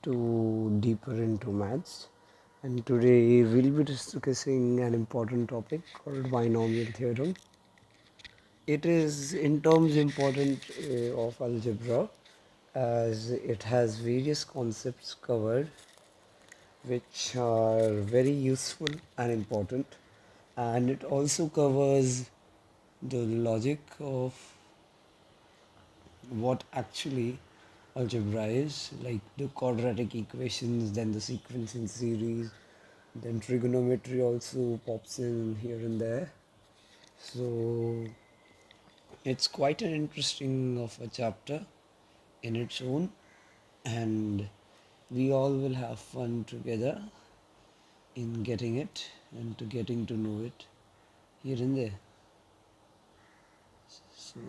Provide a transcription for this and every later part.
to deeper into maths, and today we'll be discussing an important topic called binomial theorem. It is in terms important of algebra as it has various concepts covered which are very useful and important, and it also covers the logic of what actually algebra is, like the quadratic equations, then the sequencing series, then trigonometry also pops in here and there. So it's quite an interesting of a chapter in its own, and we all will have fun together in getting it and to getting to know it here and there. So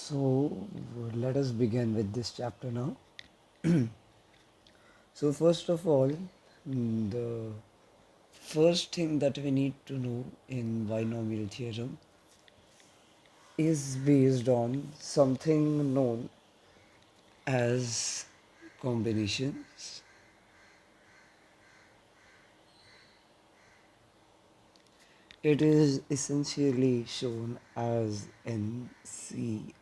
So let us begin with this chapter now. So first of all, the first thing that we need to know in binomial theorem is based on something known as combinations. It is essentially shown as NCR,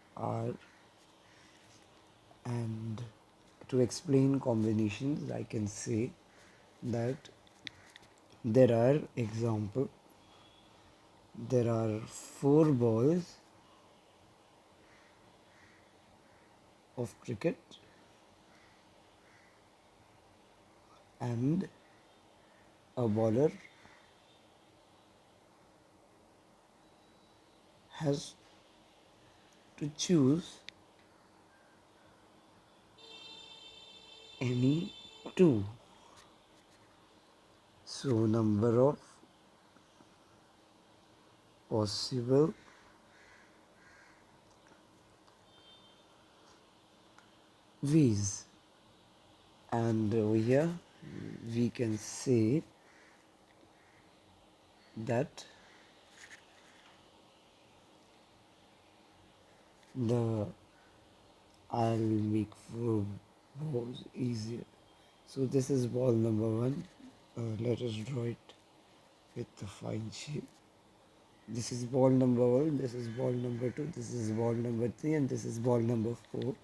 and to explain combinations I can say that there are example there are 4 balls of cricket and a bowler has to choose any two. So number of possible ways, and over here we can say that the I'll make 4 balls easier. So this is ball number 1. Let us draw it with the fine shape. This is ball number 1, this is ball number 2, this is ball number 3, and this is ball number 4.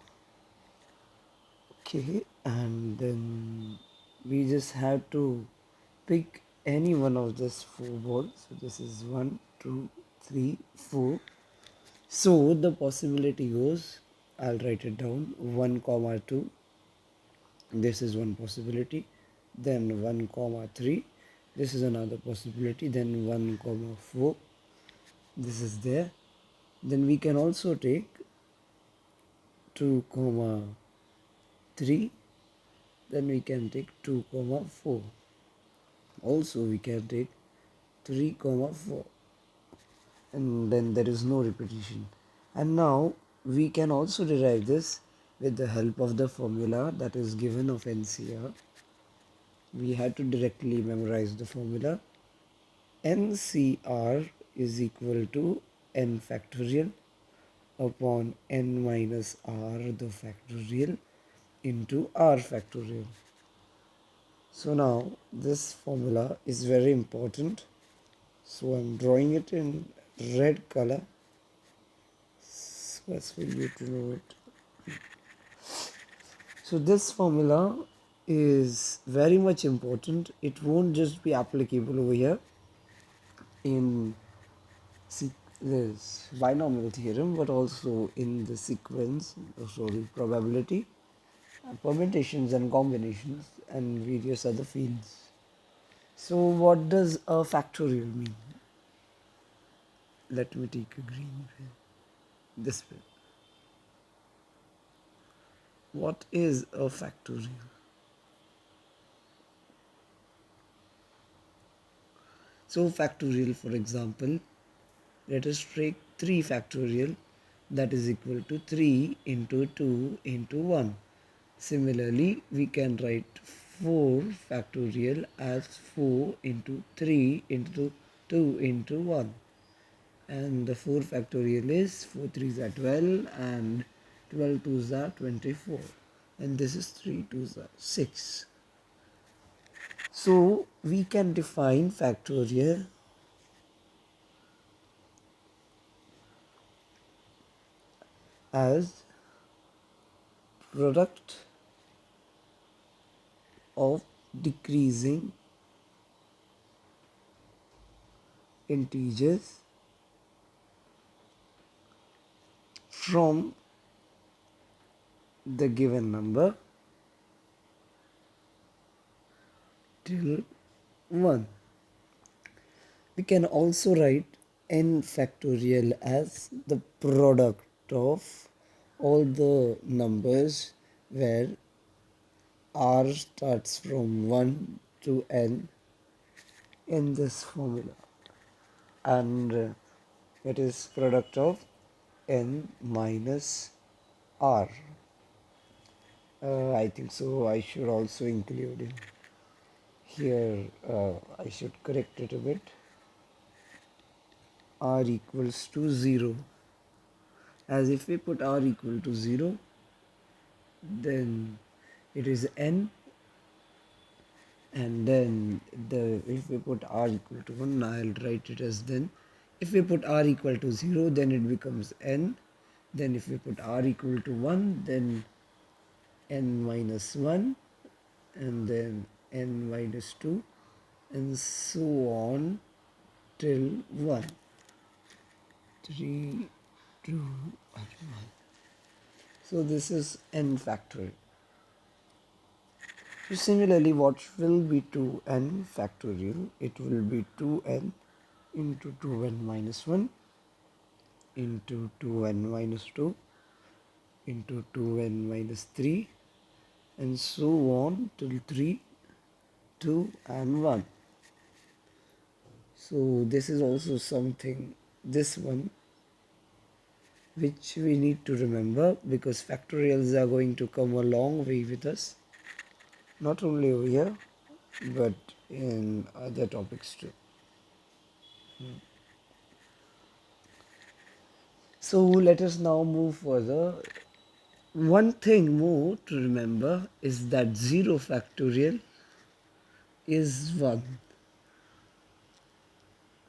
Okay, and then we just have to pick any one of these 4 balls. So this is 1, 2, 3, 4. So the possibility goes, I'll write it down, 1 comma 2. This is one possibility. Then 1 comma 3. This is another possibility. Then 1 comma 4. This is there. Then we can also take 2 comma 3. Then we can take 2 comma 4. Also we can take 3 comma 4. And then there is no repetition. And now we can also derive this with the help of the formula that is given of NCR. We had to directly memorize the formula. NCR is equal to n factorial upon n minus r the factorial into r factorial. So now this formula is very important. So I'm drawing it in red color so as for you to know it. So this formula is very much important. It won't just be applicable over here in this binomial theorem, but also in the sequence, probability, permutations and combinations, and various other fields. So what does a factorial mean? Let me take a green pen. This way. What is a factorial? So factorial, for example, let us take 3 factorial, that is equal to 3 into 2 into 1. Similarly, we can write 4 factorial as 4 into 3 into 2 into 1. and the 4 factorial is 4 3s are 12 and 12 2s are 24, and this is 3 2s are 6. So we can define factorial as product of decreasing integers from the given number till 1. We can also write n factorial as the product of all the numbers where r starts from 1 to n in this formula, and it is product of n minus r. I think so I should also include in here, I should correct it a bit. R equals to 0, as if we put r equal to 0, then it is n, and then if we put r equal to 1, I'll write it as then. If we put r equal to 0, then it becomes n. Then if we put r equal to 1, then n minus 1, and then n minus 2, and so on till 1. 3, 2, and 1. So this is n factorial. So similarly, what will be 2n factorial? It will be 2n into 2n minus 1 into 2n minus 2 into 2n minus 3, and so on till 3, 2 and 1. So this is also something, this one, which we need to remember, because factorials are going to come a long way with us, not only over here but in other topics too. So let us now move further. One thing more to remember is that 0 factorial is 1.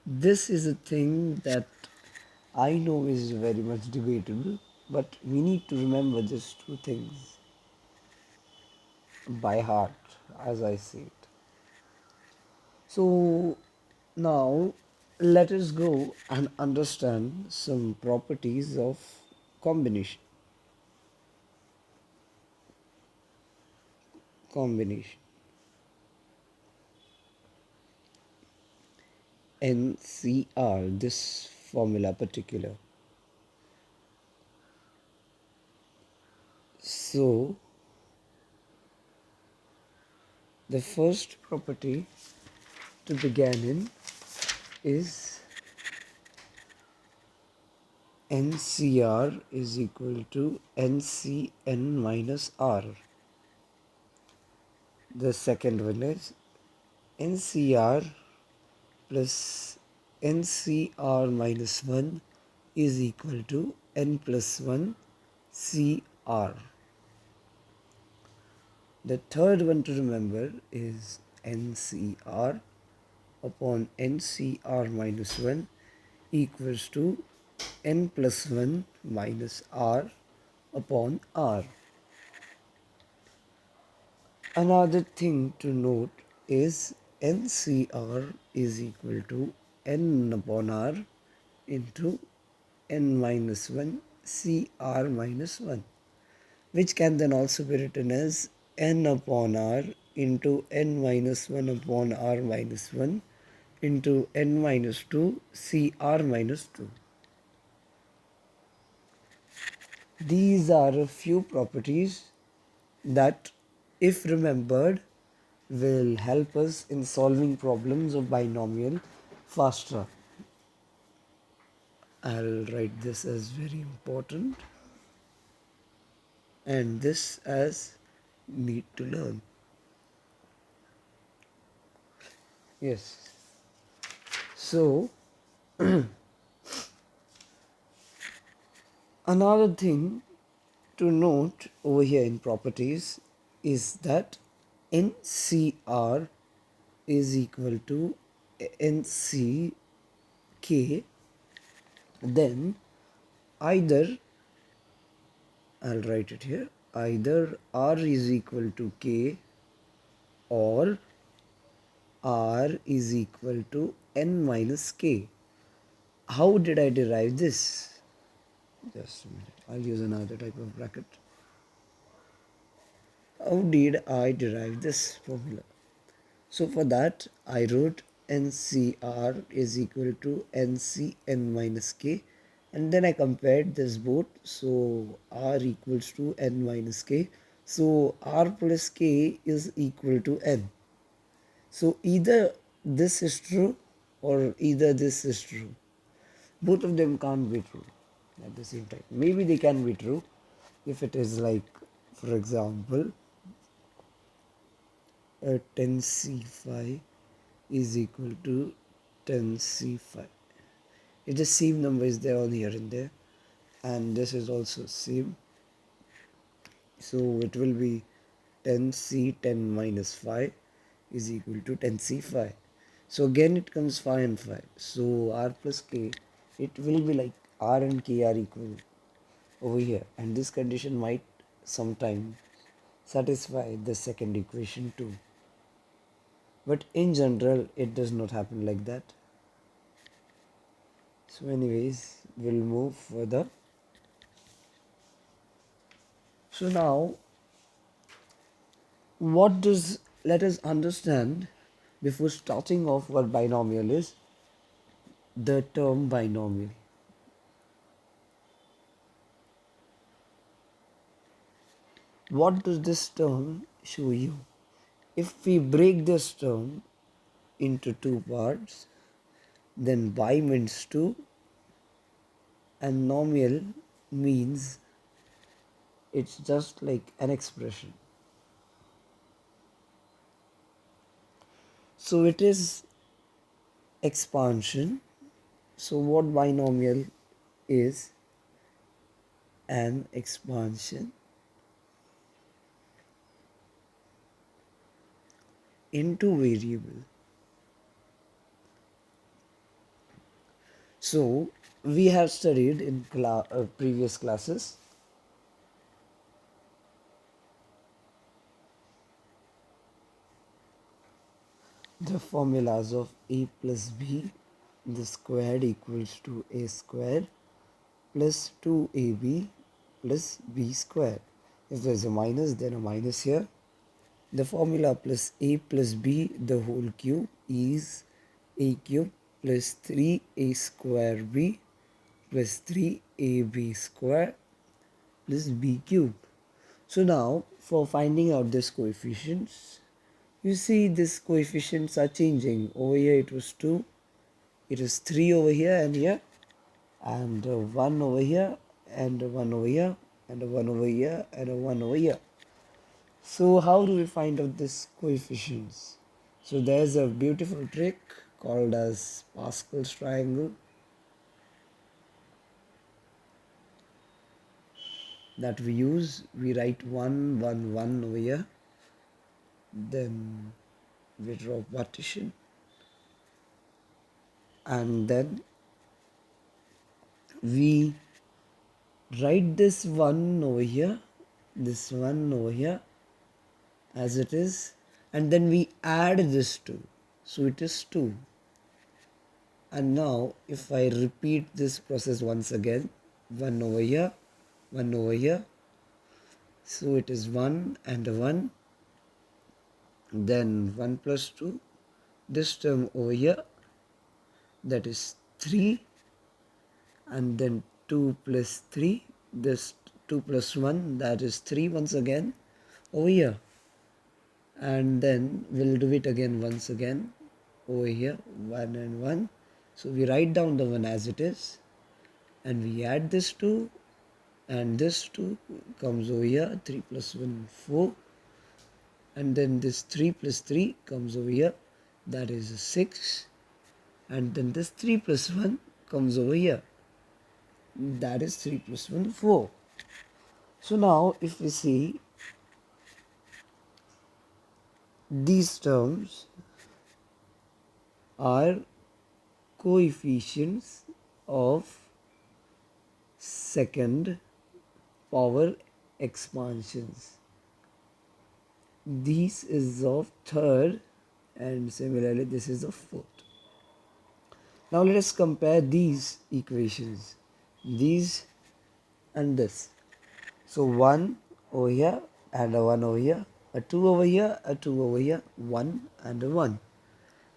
This is a thing that I know is very much debatable, but we need to remember these two things by heart, as I see it. So now let us go and understand some properties of combination. NCR, this formula particular. So the first property to begin in is NCR is equal to NCN minus R. The second one is NCR plus NCR minus 1 is equal to N plus 1 CR. The third one to remember is NCR upon NCR minus 1 equals to N plus 1 minus R upon R. Another thing to note is NCR is equal to N upon R into N minus 1 CR minus 1, which can then also be written as N upon R into N minus 1 upon R minus 1 into N minus 2 CR minus 2. These are a few properties that, if remembered, will help us in solving problems of binomial faster. I'll write this as very important and this as need to learn. Yes. So Another thing to note over here in properties is that NCR is equal to NCK, then either, I'll write it here, either R is equal to K or R is equal to N minus K. How did I derive this? Just a minute, I'll use another type of bracket. How did I derive this formula? So for that, I wrote NCR is equal to NCN minus K, and then I compared this both. So R equals to N minus K. So R plus K is equal to N. So either this is true or either this is true. Both of them can't be true at the same time. Maybe they can be true if it is like, for example, 10C5 is equal to 10C5. If the same number is there on here and there, and this is also same, so it will be 10C10 minus 5 is equal to 10C5. So again it comes 5 and 5. So R plus K, it will be like R and K are equal over here, and this condition might sometime satisfy the second equation too. But in general, it does not happen like that. So anyways, we'll move further. So now, let us understand before starting off what binomial is, the term binomial. What does this term show you? If we break this term into two parts, then bi means 2 and nomial means it's just like an expression. So it is expansion. So what binomial is? An expansion into variable. So we have studied in previous classes the formulas of a plus b, the squared equals to a square plus 2ab plus b square. If there is a minus, then a minus here. The formula plus a plus b the whole cube is a cube plus 3a square b plus 3ab square plus b cube. So now for finding out this coefficients, you see these coefficients are changing. Over here it was 2, it is 3 over here and here, and 1 over here, and 1 over here, and 1 over here, and 1 over here. So how do we find out this coefficients? So there's a beautiful trick called as Pascal's triangle that we use. We write 1, 1, 1 over here, then we draw partition, and then we write this 1 over here, this 1 over here as it is, and then we add this 2, so it is 2. And now if I repeat this process once again, 1 over here, 1 over here, so it is 1 and a 1, then 1 plus 2, this term over here, that is 3, and then 2 plus 3, this 2 plus 1, that is 3 once again over here, and then we'll do it again once again over here, 1 and 1. So we write down the 1 as it is, and we add this 2, and this 2 comes over here, 3 plus 1, 4, and then this 3 plus 3 comes over here, that is 6, and then this 3 plus 1 comes over here. that is 3 plus 1, 4. So now if we see these terms are coefficients of second power expansions. This is of third and similarly this is of fourth. Now let us compare these equations, these and this. So 1 over here and a 1 over here, a 2 over here, a 2 over here, 1 and a 1.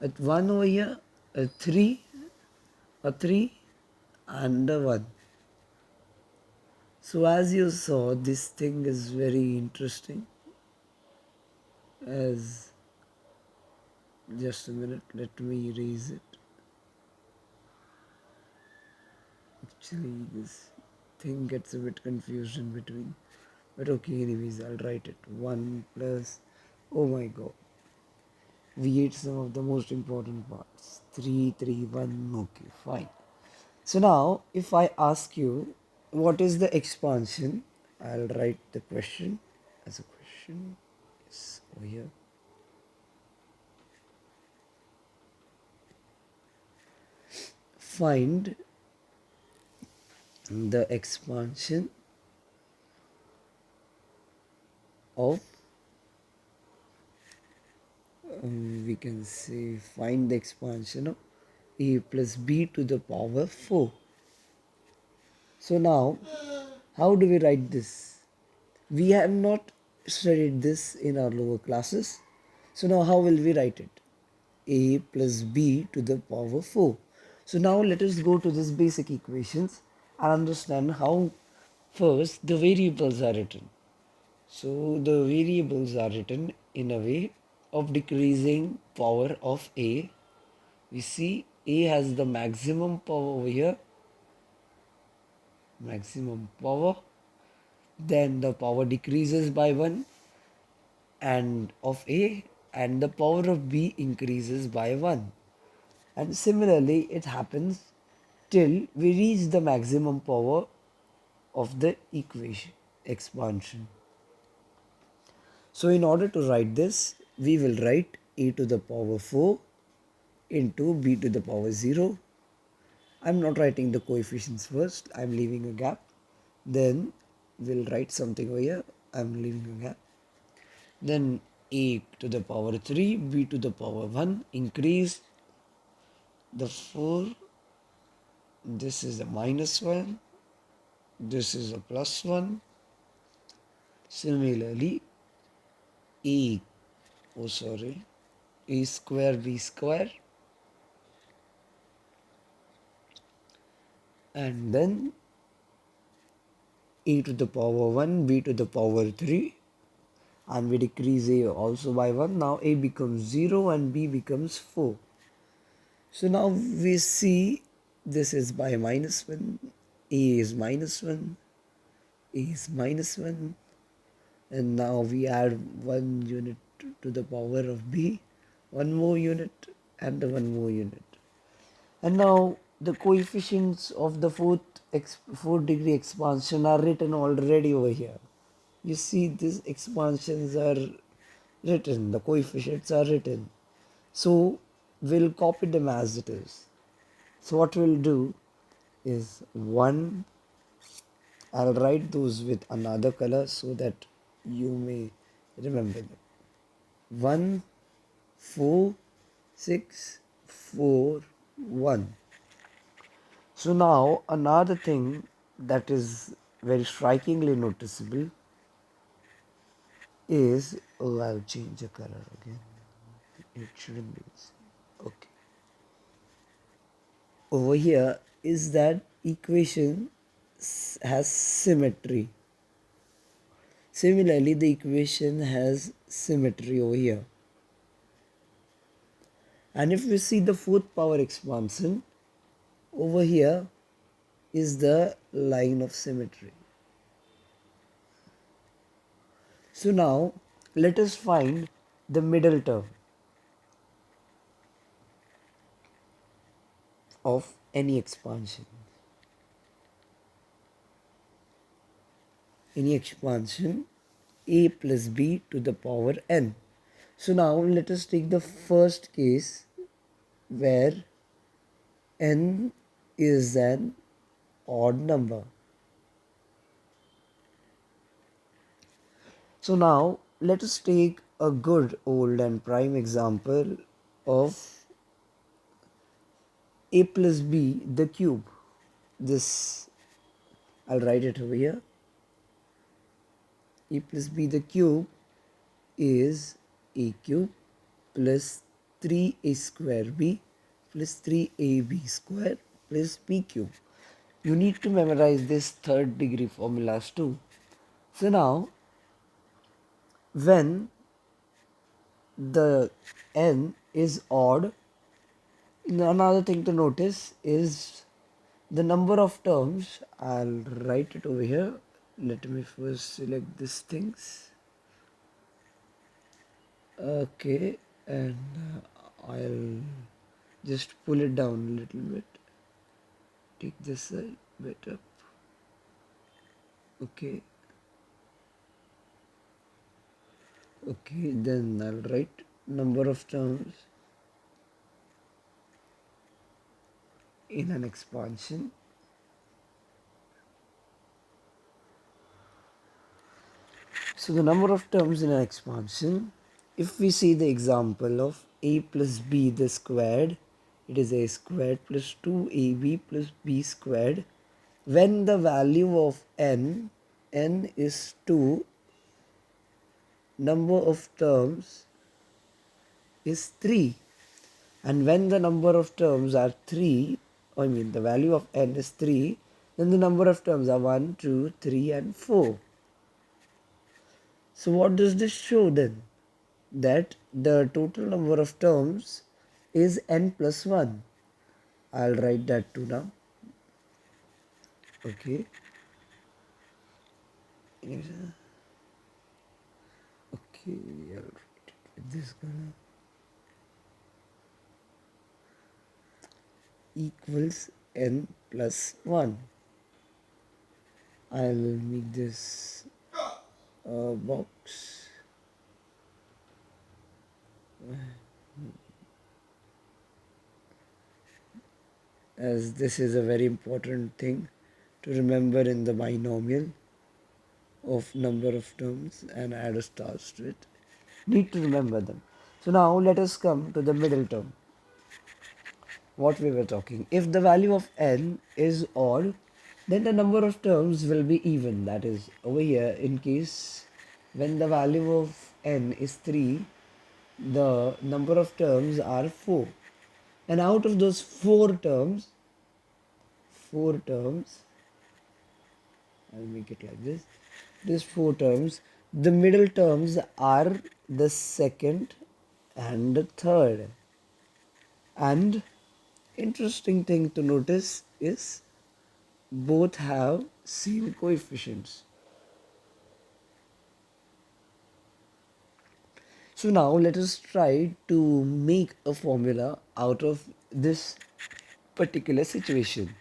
At 1 over here, a 3 and a 1. So as you saw, this thing is very interesting. As just a minute, let me erase it. Actually, this thing gets a bit confused in between. But okay, anyways, I'll write it. 1 plus, oh my god. We ate some of the most important parts. 3, 3, 1, okay, fine. So now, if I ask you, what is the expansion? I'll write the question as a question. Yes, over here. Find the expansion of, we can say, find the expansion of a plus b to the power 4. So now, how do we write this? We have not studied this in our lower classes. So now how will we write it? A plus b to the power 4. So now let us go to this basic equations and understand how first the variables are written. So the variables are written in a way of decreasing power of a. We see a has the maximum power over here, maximum power, then the power decreases by 1 and of a, and the power of b increases by 1. And similarly it happens till we reach the maximum power of the equation expansion. So in order to write this, we will write a to the power 4 into b to the power 0. I'm not writing the coefficients first, I'm leaving a gap. Then we'll write something over here, I'm leaving a gap. Then a to the power 3, b to the power 1, increase the 4, this is a minus 1, this is a plus 1. Similarly, a, oh sorry, a square b square, and then a to the power 1, b to the power 3, and we decrease a also by 1. Now a becomes 0 and b becomes 4. So now we see this is by minus 1, a is minus 1, a is minus 1, and now we add 1 unit to the power of b, 1 more unit and 1 more unit. And now the coefficients of the fourth degree expansion are written already over here. You see these expansions are written, the coefficients are written. So we'll copy them as it is. So what we'll do is 1, I'll write those with another color so that you may remember them. 1, 4, 6, 4, 1. So now another thing that is very strikingly noticeable is, oh, I'll change the color again. It shouldn't be the same. Okay. Over here is that equation has symmetry. Similarly, the equation has symmetry over here. And if we see the fourth power expansion, over here is the line of symmetry. So now let us find the middle term of any expansion. any expansion a plus b to the power n. So now let us take the first case where n is an odd number. So now let us take a good old and prime example of a plus b the cube. This, I'll write it over here. A plus b the cube is a cube plus 3a square b plus 3ab square plus b cube. You need to memorize this third degree formulas too. So now, when the n is odd, another thing to notice is the number of terms. I'll write it over here. Let me first select these things. Okay, and I'll just pull it down a little bit. Take this side bit up. Okay. Okay, then I'll write number of terms in an expansion. So the number of terms in an expansion, if we see the example of a plus b the squared, it is a squared plus 2ab plus b squared. When the value of n is 2, number of terms is 3. And when the number of terms are 3, the value of n is 3, then the number of terms are 1, 2, 3 and 4. So what does this show then? That the total number of terms is n plus 1. I'll write that too now. Okay. Okay, I'll write it with this color. Equals n plus 1. I'll make this box. As this is a very important thing to remember in the binomial of number of terms and add a stars to it. Need to remember them. So now let us come to the middle term. What we were talking. If the value of n is odd, then the number of terms will be even. That is over here, in case when the value of n is 3, the number of terms are 4. And out of those 4 terms, I'll make it like this. These 4 terms, the middle terms are the second and the third. And interesting thing to notice is both have same coefficients. So now let us try to make a formula out of this particular situation.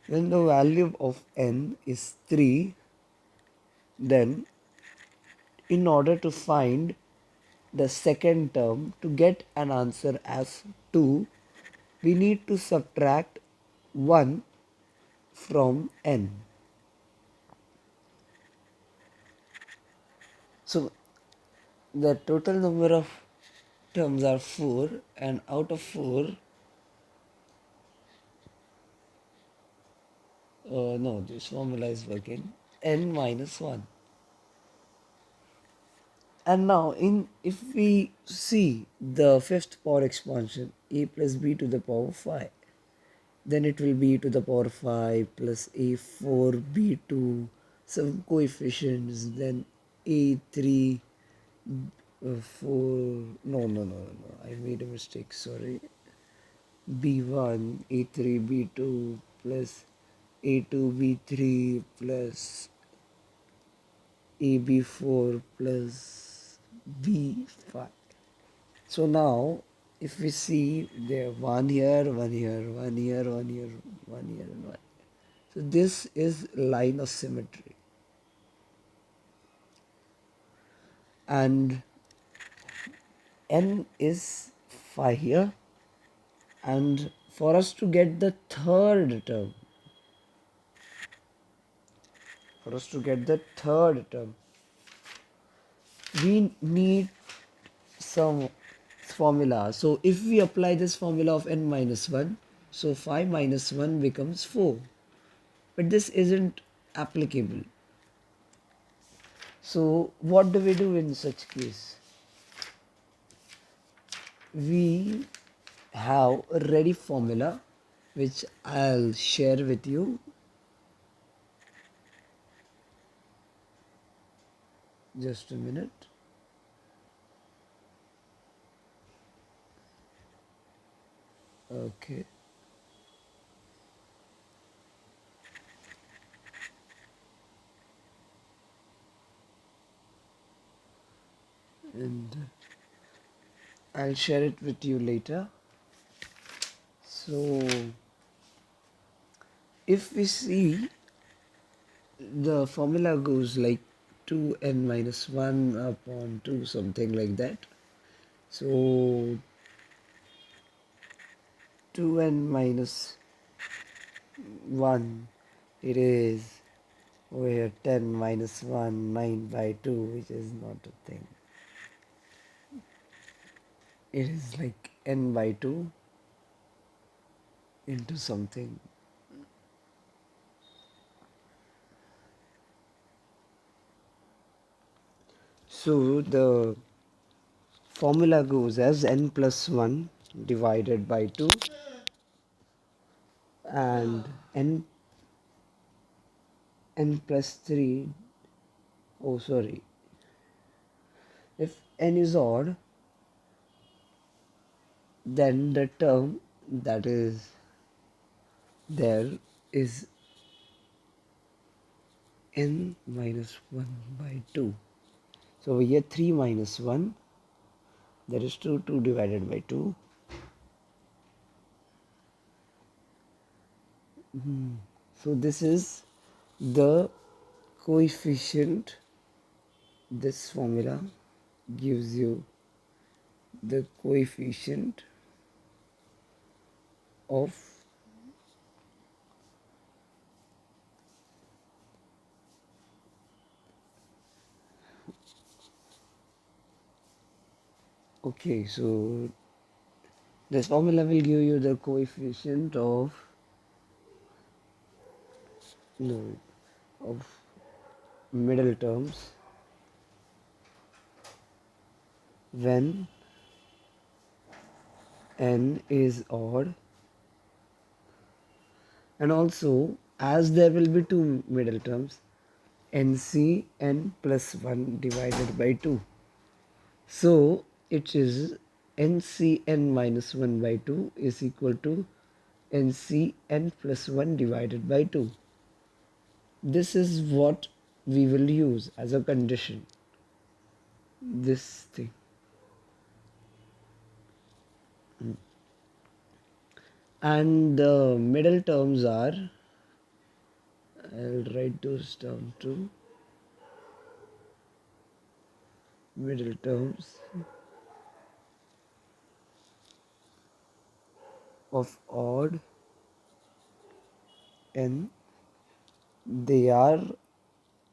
When the value of n is 3, then in order to find the second term, to get an answer as 2, we need to subtract 1 from n. So the total number of terms are 4, and out of 4, no, this formula is working, n minus 1. And now if we see the fifth power expansion, a plus b to the power 5, then it will be to the power 5 plus a4 b2, some coefficients, then a3 4, no, I made a mistake, sorry, b1 a3 b2 plus a2 b3 plus ab4 plus b5. So now if we see there 1 here, 1 here, 1 here, 1 here, 1 here and 1. So this is line of symmetry. and n is 5 here, and for us to get the third term, we need some formula. So if we apply this formula of n minus 1, so 5 minus 1 becomes 4. But this isn't applicable. So what do we do in such case? We have a ready formula which I'll share with you. Just a minute. Okay. And I'll share it with you later. So if we see, the formula goes like 2n minus 1 upon 2, something like that. So 2n minus 1, it is over here 10 minus 1, 9 by 2, which is not a thing. It is like n by 2 into something. So the formula goes as n plus 1 divided by 2, and n plus 3, oh sorry, if n is odd, then the term that is there is n minus 1 by 2. So we get 3 minus 1, that is 2 divided by 2. So this is the coefficient. This formula gives you the coefficient of okay, so this formula will give you the coefficient of of middle terms when n is odd, and also as there will be two middle terms, nc n plus 1 divided by 2. So it is ncn minus 1 by 2 is equal to ncn plus 1 divided by 2. This is what we will use as a condition. This thing. And the middle terms are, I'll write those down too. Middle terms of odd n, they are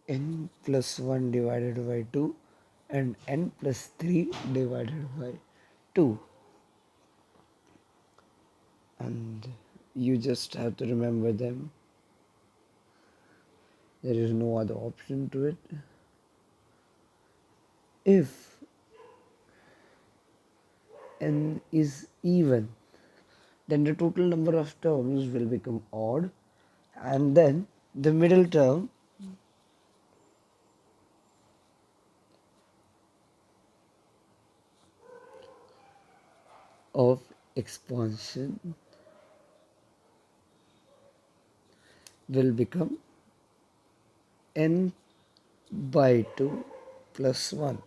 n plus 1 divided by 2 and n plus 3 divided by 2. And you just have to remember them. There is no other option to it. If n is even, then the total number of terms will become odd, and then the middle term of expansion will become n by 2 plus 1.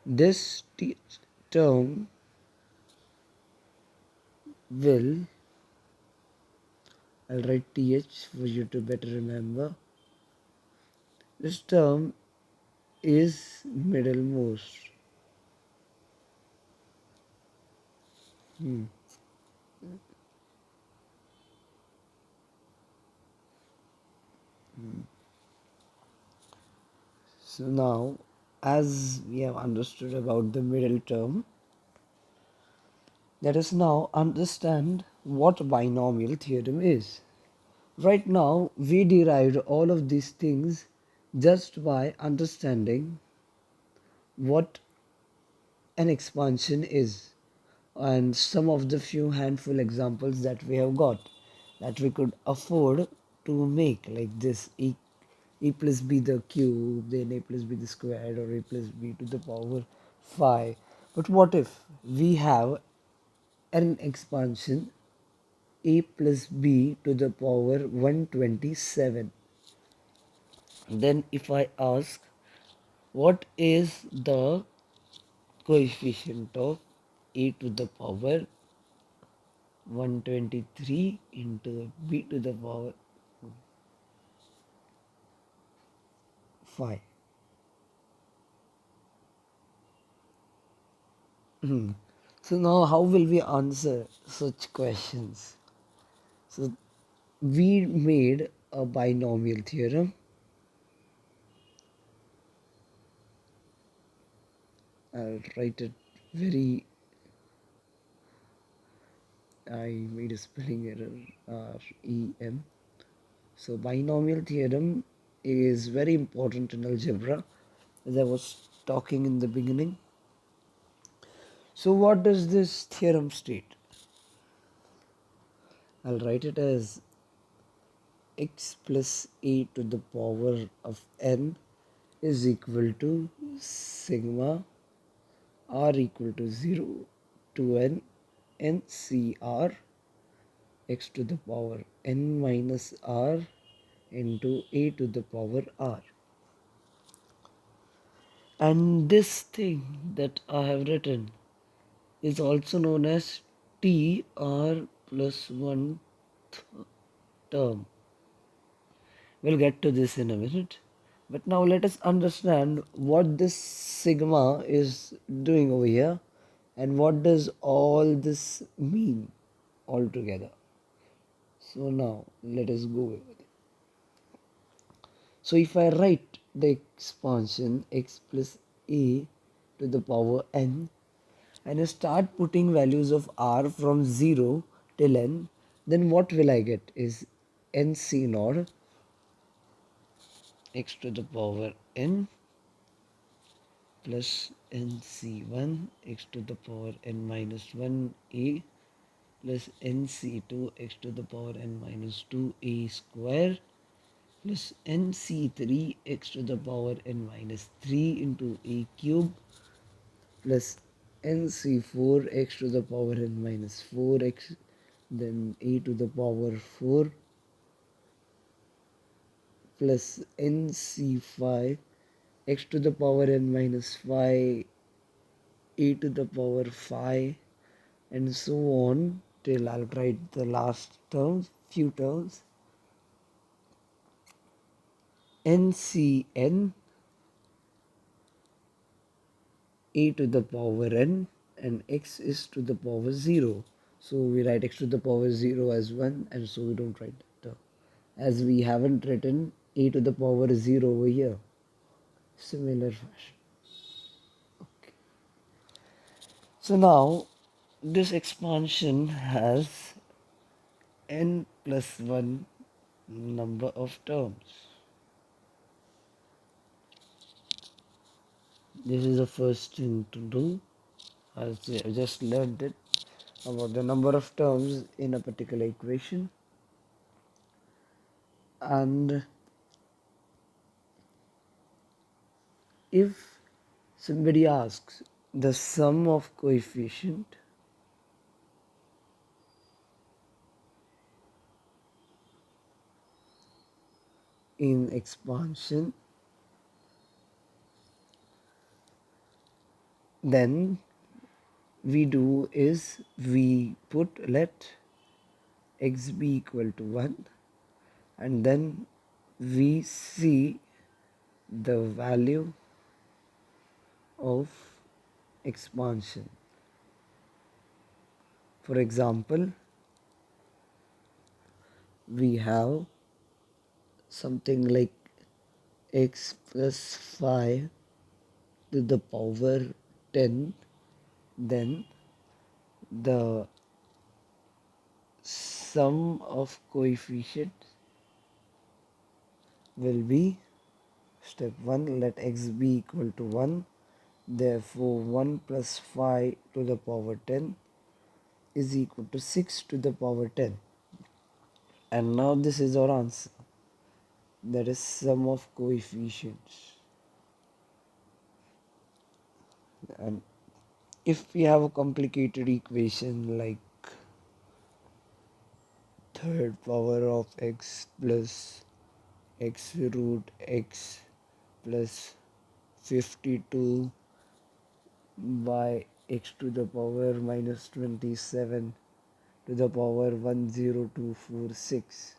This term will, I'll write th for you to better remember. This term is middlemost? Hmm. So now, as we have understood about the middle term, let us now understand what binomial theorem is. Right now, we derived all of these things just by understanding what an expansion is and some of the few handful examples that we have got that we could afford to make, like this a plus b the cube, then a plus b the squared, or a plus b to the power 5. But what if we have an expansion a plus b to the power 127? Then if I ask what is the coefficient of a to the power 123 into b to the power 5. So now how will we answer such questions? So we made a binomial theorem. I'll write it very, I made a spelling error, REM. So binomial theorem is very important in algebra, as I was talking in the beginning. So what does this theorem state? I'll write it as x plus a to the power of n is equal to sigma r equal to 0 to n ncr x to the power n minus r into a to the power r. And this thing that I have written is also known as tr plus 1 term. We'll get to this in a minute. But now let us understand what this sigma is doing over here and what does all this mean altogether. So now let us go with it. So if I write the expansion x plus a to the power n and I start putting values of r from 0 till n, then what will I get is nc naught x to the power n plus nc1 x to the power n minus 1 a plus nc2 x to the power n minus 2 a square plus nc3 x to the power n minus 3 into a cube plus nc4 x to the power n minus 4x, then a to the power 4 plus nc5 x to the power n minus 5 e to the power 5 and so on till I'll write the last terms, few terms. NCN e to the power n and x is to the power 0. So we write x to the power 0 as 1 and so we don't write that term. As we haven't written e to the power 0 over here. Similar fashion. Okay. So now this expansion has n plus 1 number of terms. This is the first thing to do. I just learned it about the number of terms in a particular equation. And if somebody asks the sum of coefficient in expansion, then we do is we put let x be equal to 1 and then we see the value of expansion. For example, we have something like x plus 5 to the power 10, then the sum of coefficients will be step 1, let x be equal to 1, therefore 1 plus 5 to the power 10 is equal to 6 to the power 10. And now this is our answer, that is sum of coefficients. And if we have a complicated equation like third power of x plus x root x plus 52 by x to the power minus 27 to the power 10246,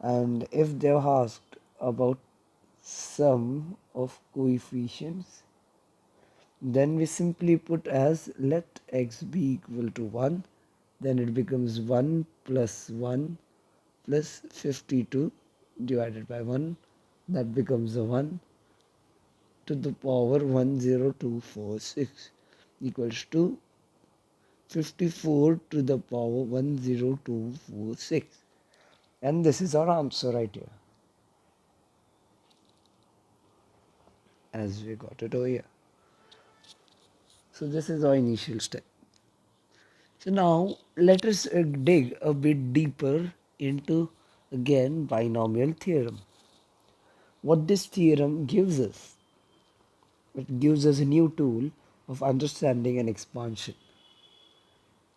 and if they are asked about sum of coefficients, then we simply put as let x be equal to 1, then it becomes 1 plus 1 plus 52 divided by 1, that becomes a 1 to the power 10246 equals to 54 to the power 10246, and this is our answer right here, as we got it over here. So this is our initial step. So now let us dig a bit deeper into again binomial theorem. What this theorem gives us, it gives us a new tool of understanding an expansion,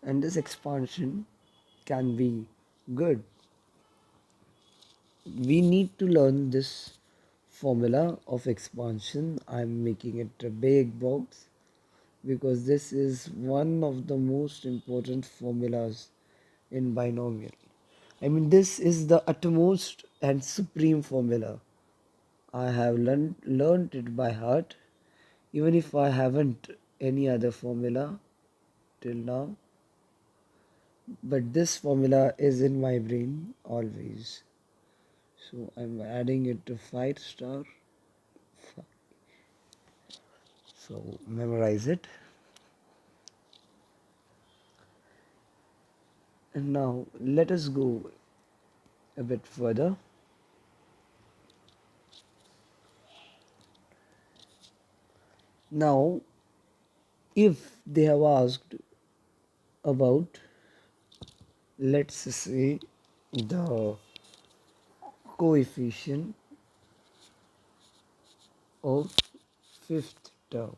and this expansion can be good. We need to learn this formula of expansion. I'm making it a big box because this is one of the most important formulas in binomial. I mean, this is the utmost and supreme formula. I have learned it by heart, even if I haven't any other formula till now. But this formula is in my brain always. So I'm adding it to 5 star. So memorize it. And now let us go a bit further. Now, if they have asked about, let's say, the coefficient of fifth term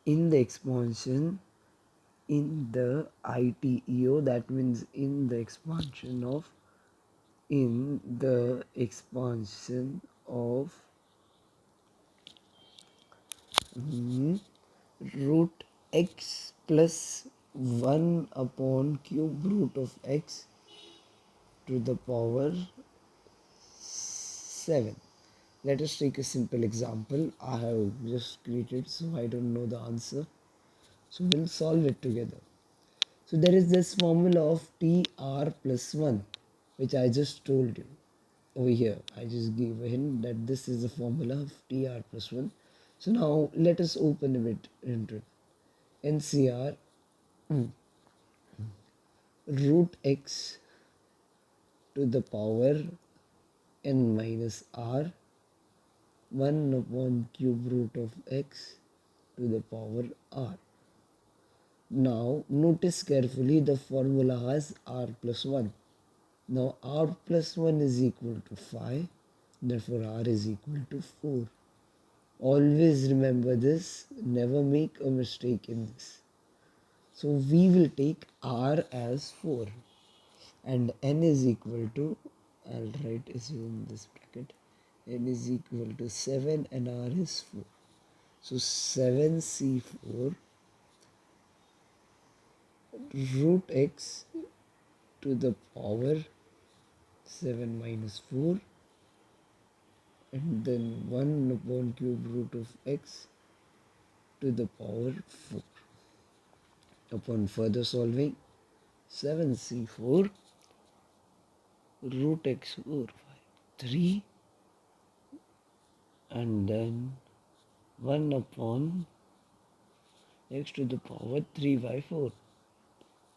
in the expansion in the ITEO, that means in the expansion of root x plus 1 upon cube root of x to the power 7. Let us take a simple example. I have just created, so I don't know the answer. So we'll solve it together. So there is this formula of TR plus 1, which I just told you over here. I just gave a hint that this is the formula of TR plus 1. So now let us open a bit into it. NCR root x to the power n minus r 1 upon cube root of x to the power r. Now notice carefully, the formula has r plus 1. Now r plus 1 is equal to 5, therefore r is equal to 4. Always remember this, never make a mistake in this. So we will take r as 4 and n is equal to, I'll write is in this bracket, n is equal to 7 and r is 4. So 7c4 root x to the power 7 minus 4 and then 1 upon cube root of x to the power 4. Upon further solving, 7c4 root x over 3, and then 1 upon x to the power 3 by 4.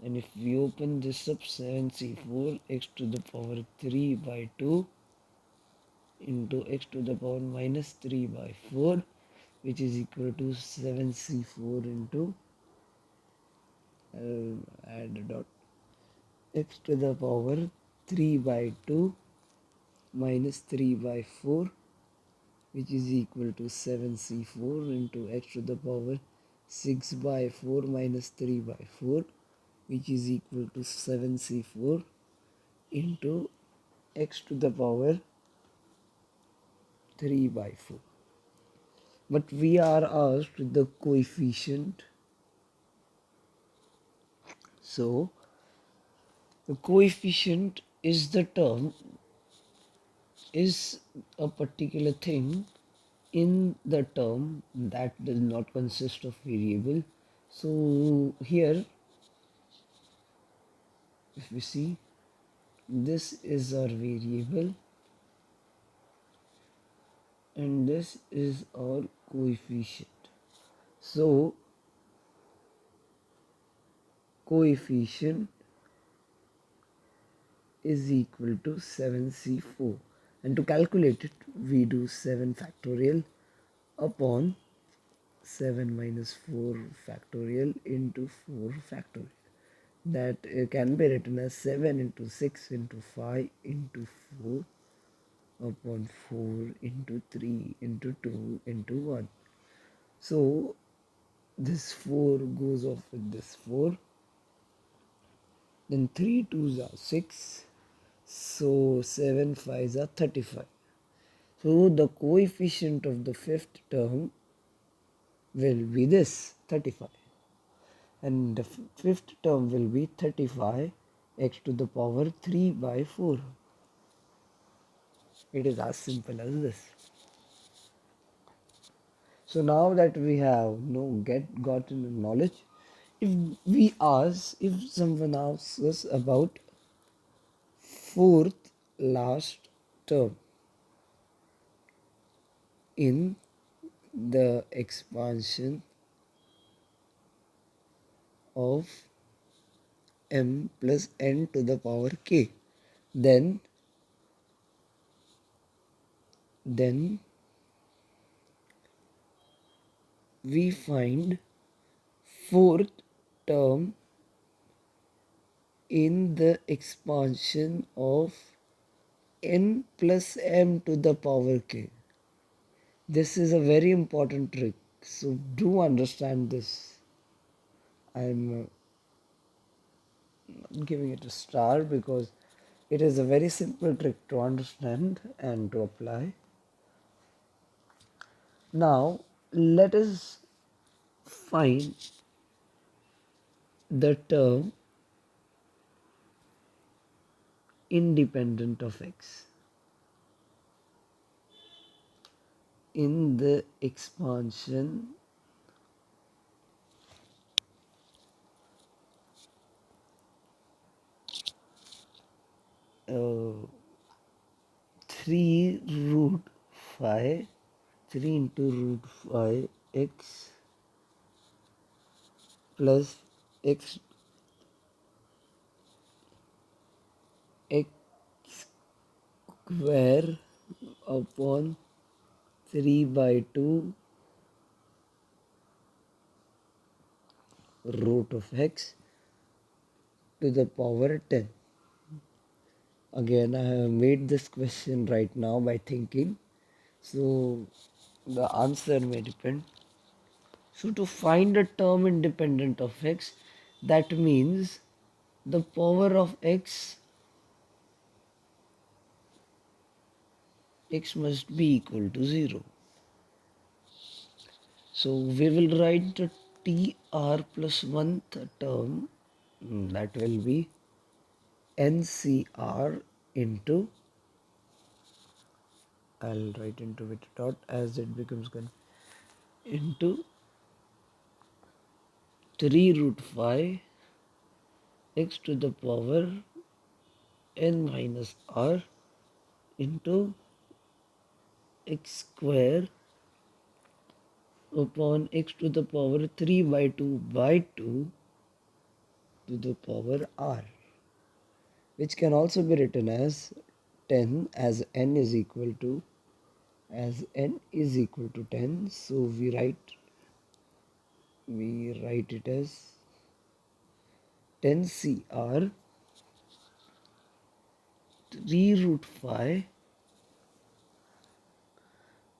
And if we open this up, 7c4 x to the power 3 by 2 into x to the power minus 3 by 4, which is equal to 7c4 into, I'll add a dot, x to the power 3 by 2 minus 3 by 4, which is equal to 7c4 into x to the power 6 by 4 minus 3 by 4, which is equal to 7c4 into x to the power 3 by 4. But we are asked the coefficient. So the coefficient is the term, is a particular thing in the term that does not consist of variable. So here, if we see, this is our variable and this is our coefficient. So coefficient is equal to 7c4, and to calculate it we do 7 factorial upon 7 minus 4 factorial into 4 factorial. That can be written as 7 into 6 into 5 into 4 upon 4 into 3 into 2 into 1. So this 4 goes off with this 4. Then 3 2s are 6. So 7 5s are 35. So the coefficient of the fifth term will be this 35. And the fifth term will be 35 x to the power 3 by 4. It is as simple as this. So now that we have gotten knowledge, if someone asks us about fourth last term in the expansion of m plus n to the power k, then we find fourth term in the expansion of n plus m to the power k. This is a very important trick, so do understand this. I'm giving it a star because it is a very simple trick to understand and to apply. Now let us find the term independent of x in the expansion uh, 3 root 5, 3 into root 5 x plus x square upon 3 by 2 root of x to the power 10. Again, I have made this question right now by thinking, so the answer may depend. So to find a term independent of x, that means the power of x must be equal to 0. So we will write the tr plus 1th term, that will be ncr into I'll write into it dot as it becomes into 3 root 5 x to the power n minus r into x square upon x to the power 3 by 2 to the power r, which can also be written as 10 as n is equal to 10. So we write it as 10 cr 3 root 5.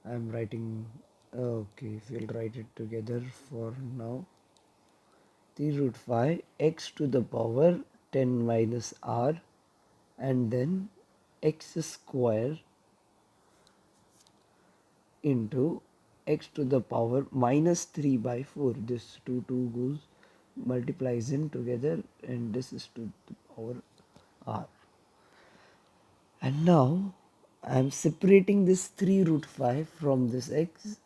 I'm writing, okay, we'll write it together for now. 3 root 5 x to the power 10 minus r, and then x square into x to the power minus 3 by 4. This 2 goes multiplies in together, and this is to the power r. And now I am separating this 3 root 5 from this x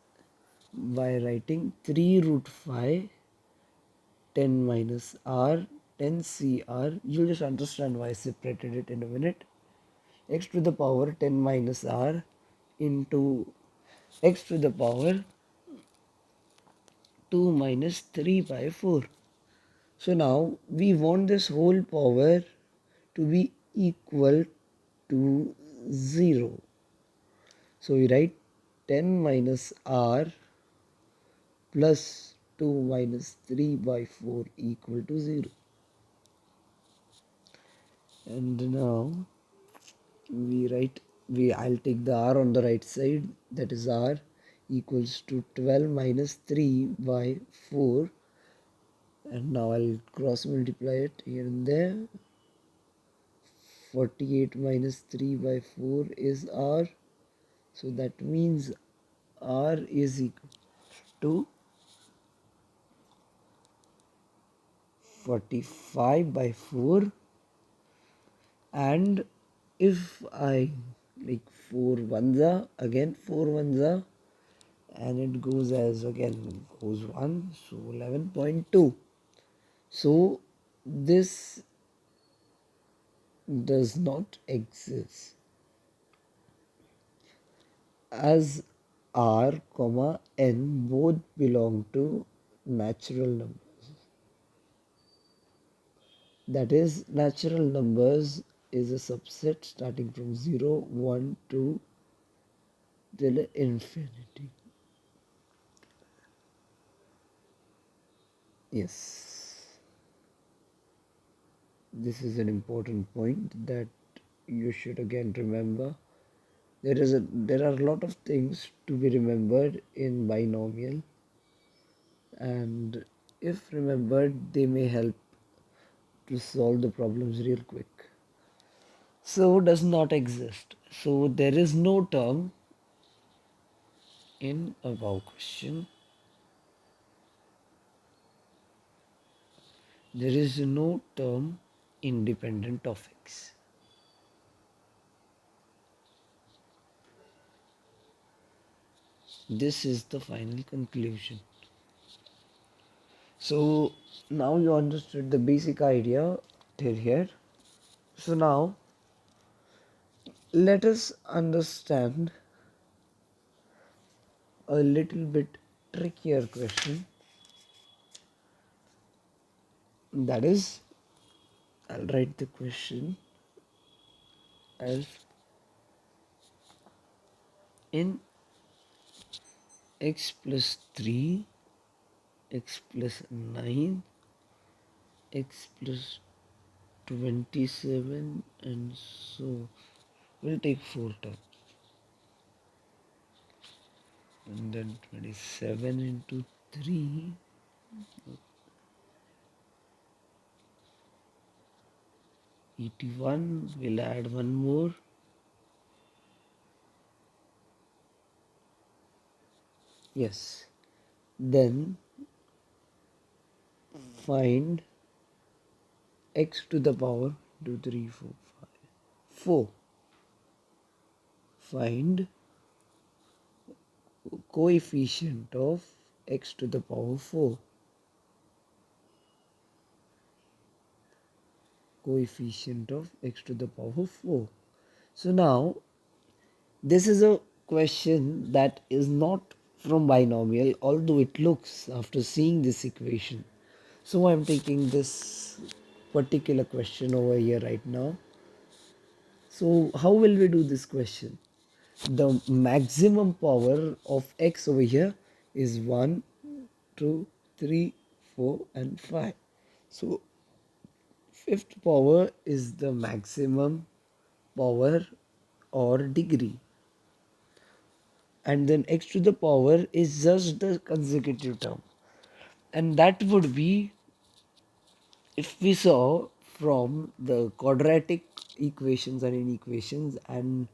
by writing 3 root 5 10 minus r 10 cr. You'll just understand why I separated it in a minute. X to the power 10 minus r into x to the power 2 minus 3 by 4. So now we want this whole power to be equal to 0. So we write 10 minus r plus 2 minus 3 by 4 equal to 0. And now I'll take the r on the right side, that is r equals to 12 minus 3 by 4, and now I'll cross multiply it here and there. 48 minus 3 by 4 is r, so that means r is equal to 45 by 4. And if I like 4 ones are, again 4 ones are, and it goes as again goes 1, so 11.2. So this does not exist, as r comma n both belong to natural numbers. That is, natural numbers is a subset starting from 0, 1, 2 till infinity. Yes, this is an important point that you should again remember. There are a lot of things to be remembered in binomial, and if remembered, they may help to solve the problems real quick. So does not exist. So there is no term in above question. There is no term independent of x. This is the final conclusion. So now you understood the basic idea till here. So now let us understand a little bit trickier question. That is, I'll write the question as in x plus 3, x plus 9, x plus 27, and so we'll take 4 terms. And then 27 into 3, 81, we'll add one more. Yes. Then find x to the power 2, 3, 4, 5. 4. Find coefficient of x to the power 4. Coefficient of x to the power 4. So now this is a question that is not from binomial, although it looks after seeing this equation. So I'm taking this particular question over here right now. So how will we do this question? The maximum power of x over here is 1, 2, 3, 4 and 5. So fifth power is the maximum power or degree, and then x to the power is just the consecutive term, and that would be, if we saw from the quadratic equations and inequations and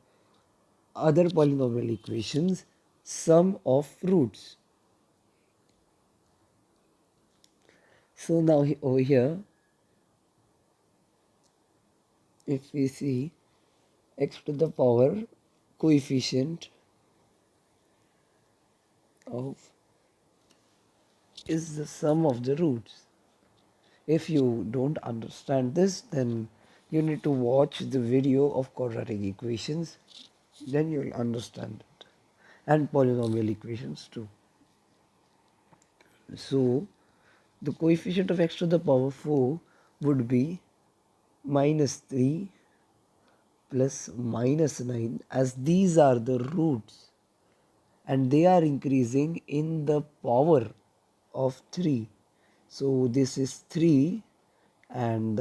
other polynomial equations, sum of roots. So now over here, if we see x to the power coefficient of is the sum of the roots. If you don't understand this, then you need to watch the video of quadratic equations, then you'll understand it, and polynomial equations too. So the coefficient of x to the power 4 would be minus 3 plus minus 9, as these are the roots and they are increasing in the power of 3. So this is 3 and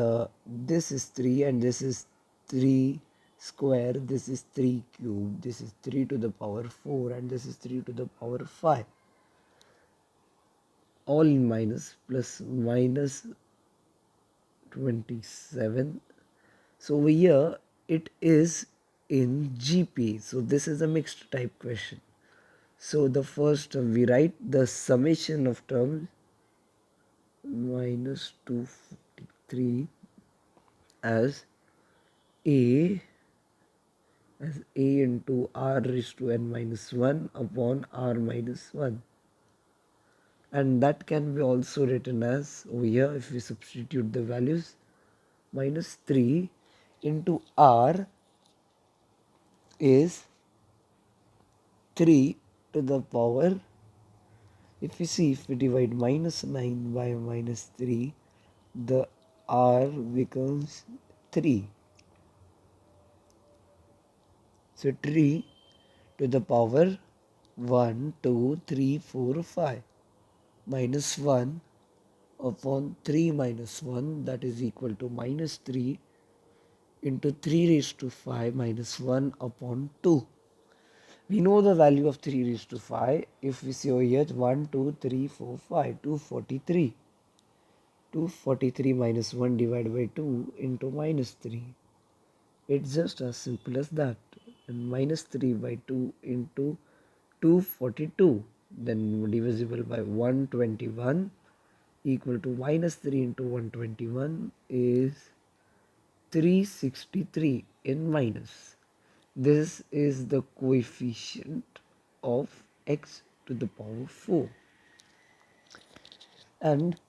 this is 3 and this is 3 square, this is 3 cube, this is 3 to the power 4 and this is 3 to the power 5, all in minus, plus minus 27. So over here it is in GP, so this is a mixed type question. So the first term we write the summation of terms minus 243 as a into r raised to n minus 1 upon r minus 1, and that can be also written as, over here if we substitute the values, minus 3 into r is 3 to the power, if we divide minus 9 by minus 3, the r becomes 3. So 3 to the power 1, 2, 3, 4, 5 minus 1 upon 3 minus 1, that is equal to minus 3 into 3 raised to 5 minus 1 upon 2. We know the value of 3 raised to 5. If we see over here 1, 2, 3, 4, 5, 243. 243 minus 1 divided by 2 into minus 3. It's just as simple as that. And minus 3 by 2 into 242, then divisible by 121, equal to minus 3 into 121 is 363 in minus. This is the coefficient of x to the power 4. And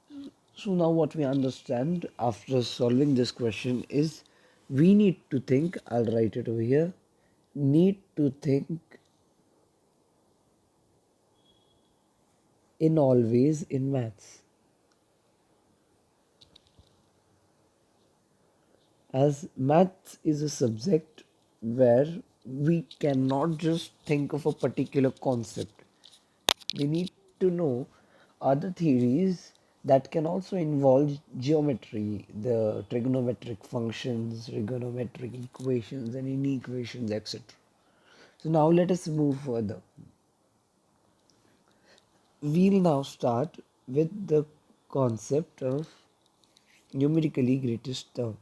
so now what we understand after solving this question is we need to think, I'll write it over here, need to think in always in maths, as maths is a subject where we cannot just think of a particular concept. We need to know other theories that can also involve geometry, the trigonometric functions, trigonometric equations and inequations, etc. So now let us move further. We'll now start with the concept of numerically greatest term.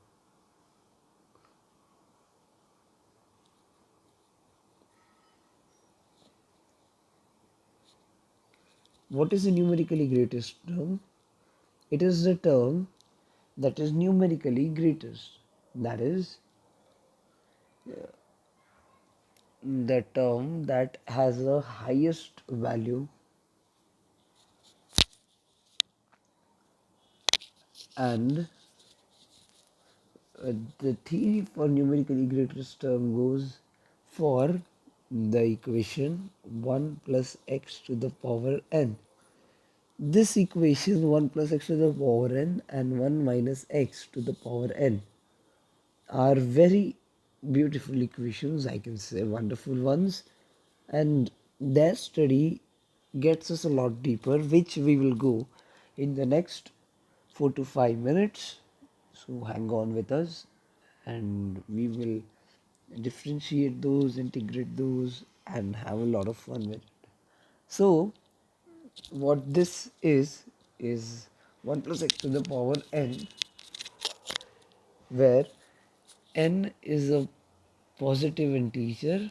What is the numerically greatest term? It is the term that is numerically greatest. That is, the term that has the highest value, and the theory for numerically greatest term goes for the equation 1 plus x to the power n. This equation 1 plus x to the power n and 1 minus x to the power n are very beautiful equations, I can say wonderful ones, and their study gets us a lot deeper, which we will go in the next 4 to 5 minutes. So hang on with us and we will differentiate those, integrate those, and have a lot of fun with it. So what this is 1 plus x to the power n, where n is a positive integer.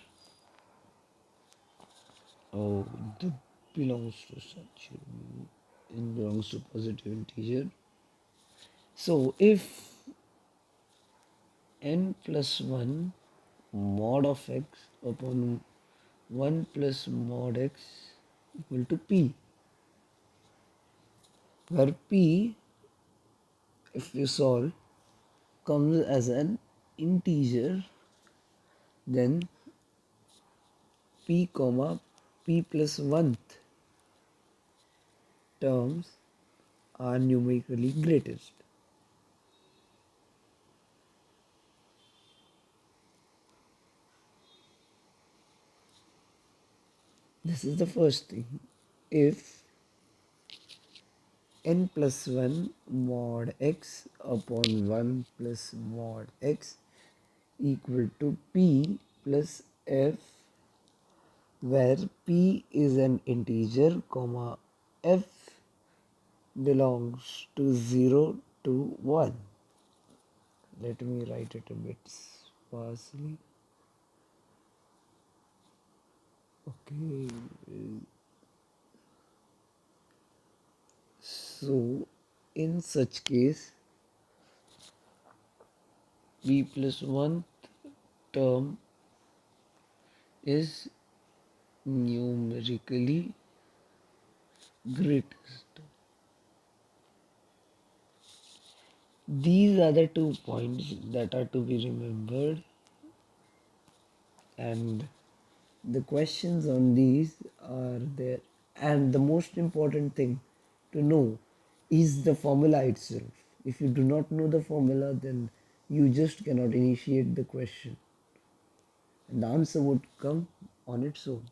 Oh, that belongs to such. N belongs to positive integer. So if n plus 1 mod of x upon 1 plus mod x equal to p, where p, if you solve, comes as an integer, then p comma p plus 1th terms are numerically greatest. This is the first thing. If n plus 1 mod x upon 1 plus mod x equal to p plus f, where p is an integer, comma f belongs to 0 to 1. Let me write it a bit sparsely. Okay, so in such case p plus 1 term is numerically greatest. These are the 2 points that are to be remembered, and the questions on these are there. And the most important thing to know is the formula itself. If you do not know the formula, then you just cannot initiate the question, and the answer would come on its own.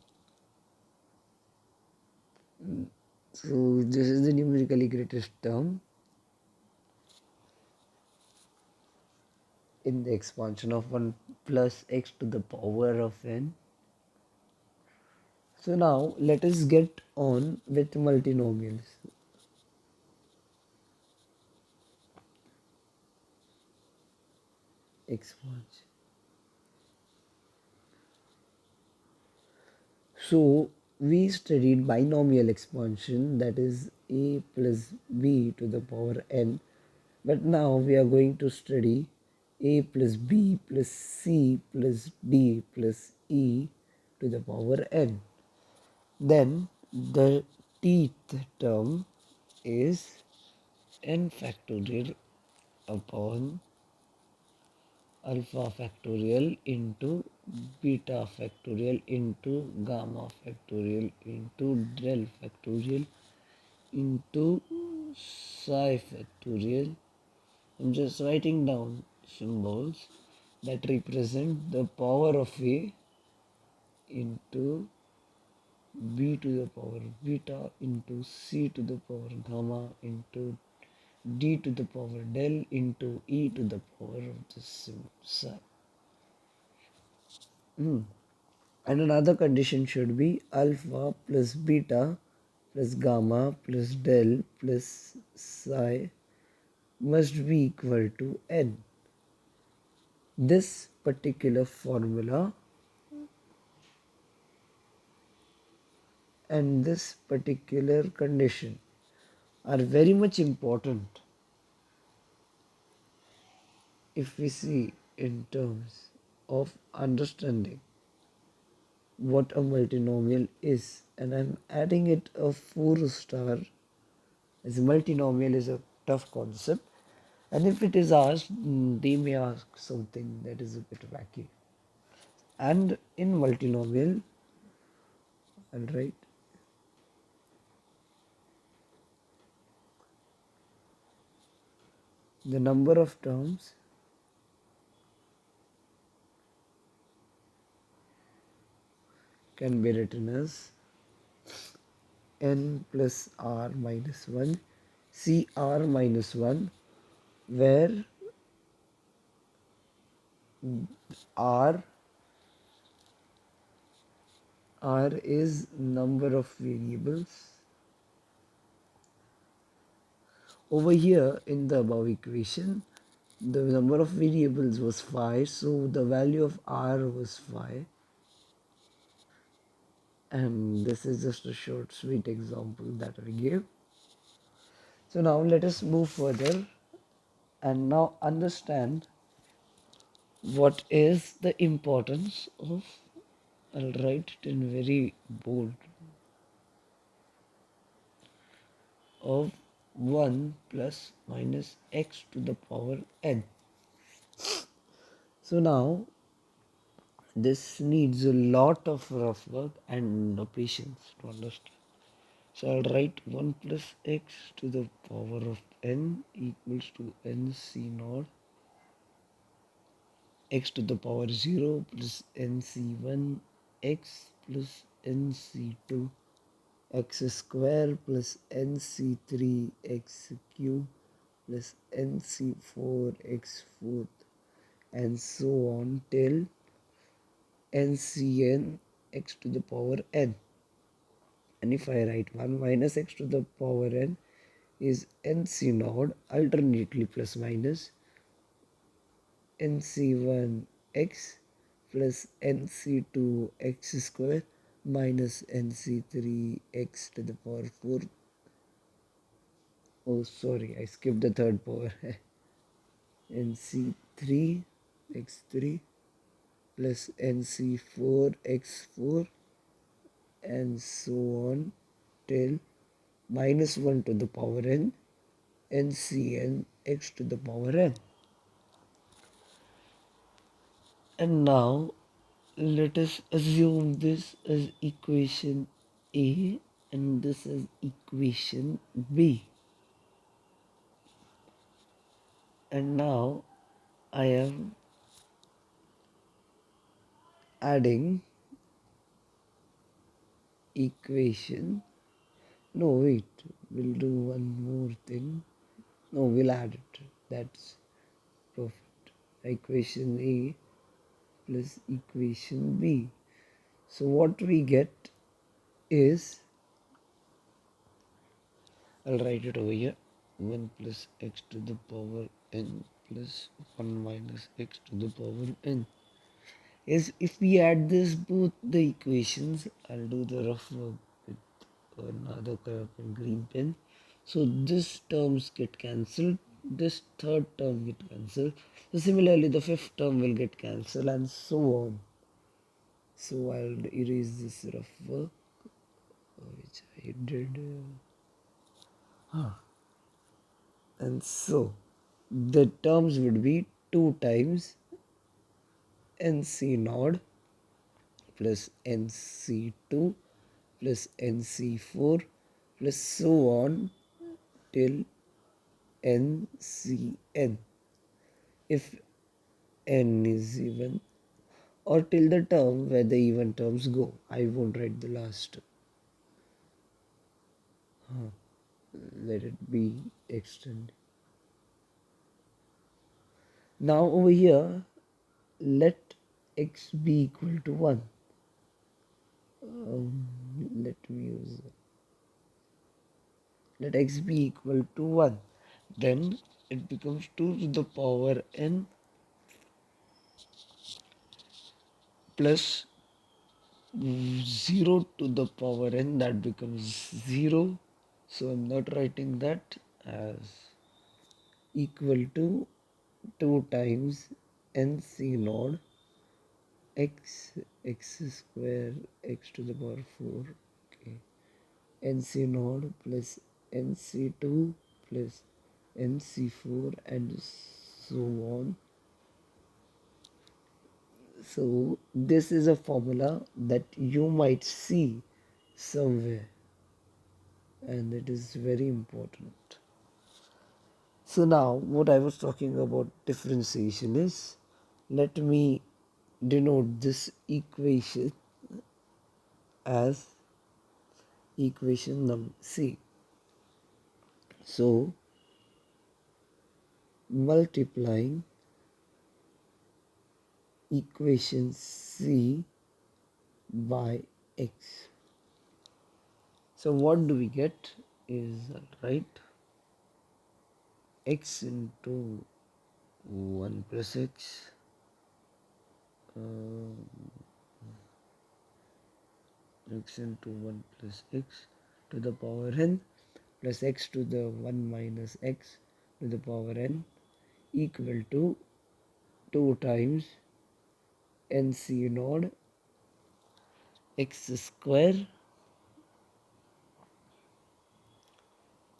So this is the numerically greatest term in the expansion of 1 plus x to the power of n. So now let us get on with multinomials. Expansion. So we studied binomial expansion, that is a plus b to the power n, but now we are going to study a plus b plus c plus d plus e to the power n. Then the teeth term is n factorial upon alpha factorial into beta factorial into gamma factorial into del factorial into psi factorial. I'm just writing down symbols that represent the power of a into b to the power beta into c to the power gamma into d to the power del into e to the power of the psi. And another condition should be alpha plus beta plus gamma plus del plus psi must be equal to n. This particular formula and this particular condition are very much important if we see in terms of understanding what a multinomial is, and I'm adding it a 4 star, as a multinomial is a tough concept, and if it is asked, they may ask something that is a bit wacky. And in multinomial, I'll write the number of terms can be written as n plus r minus 1 cr minus 1, where r is number of variables. Over here in the above equation, the number of variables was 5, so the value of r was 5. And this is just a short sweet example that I gave. So now let us move further and now understand what is the importance of, I'll write it in very bold, of 1 plus minus x to the power n. So now this needs a lot of rough work and patience to understand. So I'll write 1 plus x to the power of n equals to nc naught x to the power 0 plus nc1 x plus nc2 x square plus nc3 x cube plus nc4 x fourth, and so on till ncn x to the power n. And if I write 1 minus x to the power n is nc naught alternately plus minus nc1 x plus nc2 x square minus nc3 x to the power 4. Oh, sorry, I skipped the third power. nc3 x3 plus nc4 x4, and so on till minus 1 to the power n ncn x to the power n. And now let us assume this as equation A and this is equation B. And now I am adding equation. No, wait, we'll do one more thing. No, we'll add it. That's perfect. Equation A plus equation B. So what we get is, I'll write it over here, 1 plus x to the power n plus 1 minus x to the power n. Is if we add this both the equations, I'll do the rough work with another color pen, green pen. So this terms get cancelled, this third term get cancelled. So similarly the fifth term will get cancelled and so on. So I'll erase this rough work which I did. And so the terms would be 2 times nc naught plus nc2 plus nc4 plus so on till ncn if n is even, or till the term where the even terms go. I won't write the last term. Let it be extended. Now over here, let x be equal to 1. Let me use, let x be equal to 1. Then it becomes 2 to the power n plus 0 to the power n, that becomes 0. So I'm not writing that as equal to 2 times nc naught x, x square, x to the power 4, okay, nc naught plus nc2 plus nc4 and so on. So this is a formula that you might see somewhere, and it is very important. So now what I was talking about differentiation is, let me denote this equation as equation number C. So multiplying equation C by x. So what do we get is, right, x into 1 plus x, x into 1 plus x to the power n plus x to the 1 minus x to the power n equal to 2 times nc naught x square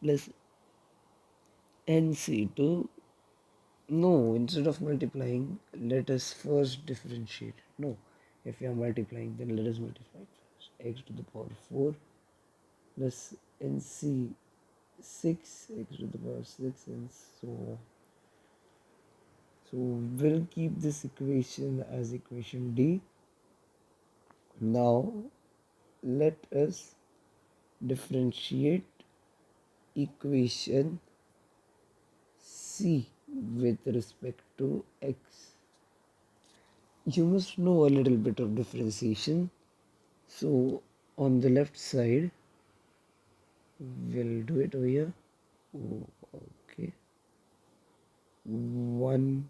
plus nc2. No, instead of multiplying, let us first differentiate. No, if we are multiplying, then let us multiply first. X to the power 4 plus nc 6, x to the power 6, and so on. So we'll keep this equation as equation D. Now let us differentiate equation C with respect to x. You must know a little bit of differentiation. So on the left side, we'll do it over here. Oh, okay. 1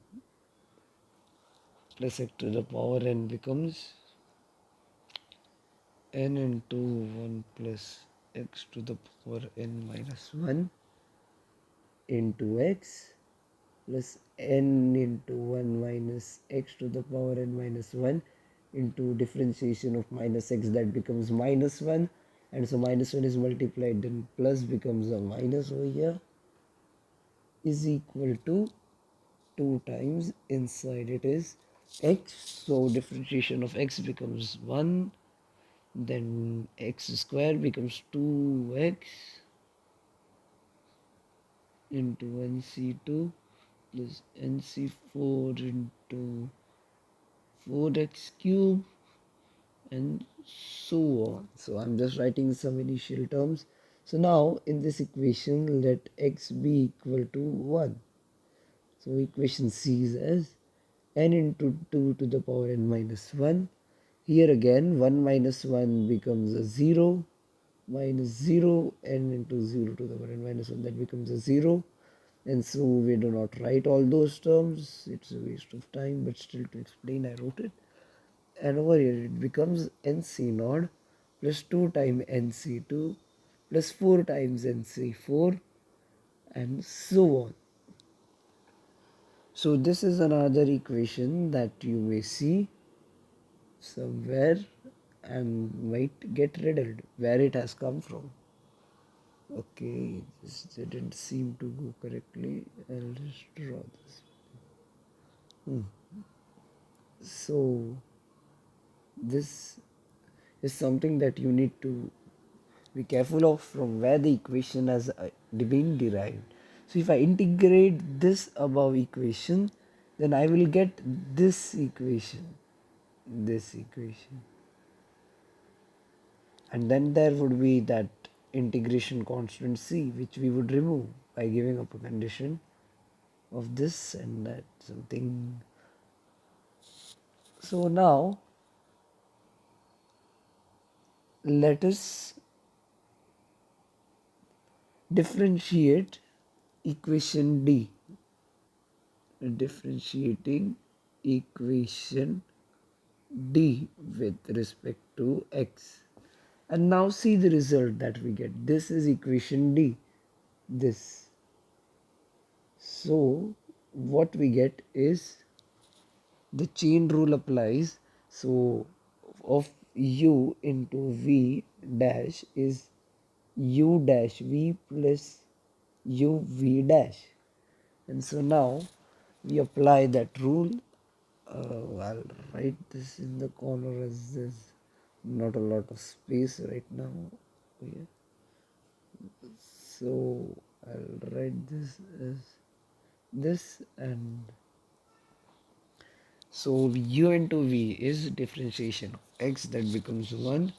plus x to the power n becomes n into 1 plus x to the power n minus 1 into x plus n into 1 minus x to the power n minus 1 into differentiation of minus x, that becomes minus 1, and so minus 1 is multiplied, then plus becomes a minus over here, is equal to 2 times inside it is x. So differentiation of x becomes 1, then x square becomes 2x into nc2 plus nc4 into 4x cube and so on. So I'm just writing some initial terms. So now in this equation, let x be equal to 1. So equation C is as n into 2 to the power n minus 1. Here again 1 minus 1 becomes a 0, minus 0, n into 0 to the power n minus 1, that becomes a 0. And so we do not write all those terms, it's a waste of time, but still to explain I wrote it. And over here it becomes nc naught plus 2 times nc2 plus 4 times nc4 and so on. So this is another equation that you may see somewhere and might get riddled where it has come from. Okay, this didn't seem to go correctly. I'll just draw this. So this is something that you need to be careful of, from where the equation has been derived. So if I integrate this above equation, then I will get this equation, and then there would be that integration constant c, which we would remove by giving up a condition of this and that something. So now let us differentiate equation D. Differentiating equation D with respect to x. And now see the result that we get. This is equation D. This. So what we get is, the chain rule applies. So of u into v dash is u dash v plus u v dash. And so now we apply that rule. I'll write this in the corner as there's not a lot of space right now here. So I'll write this as this, and so u into v is differentiation of x, that becomes 1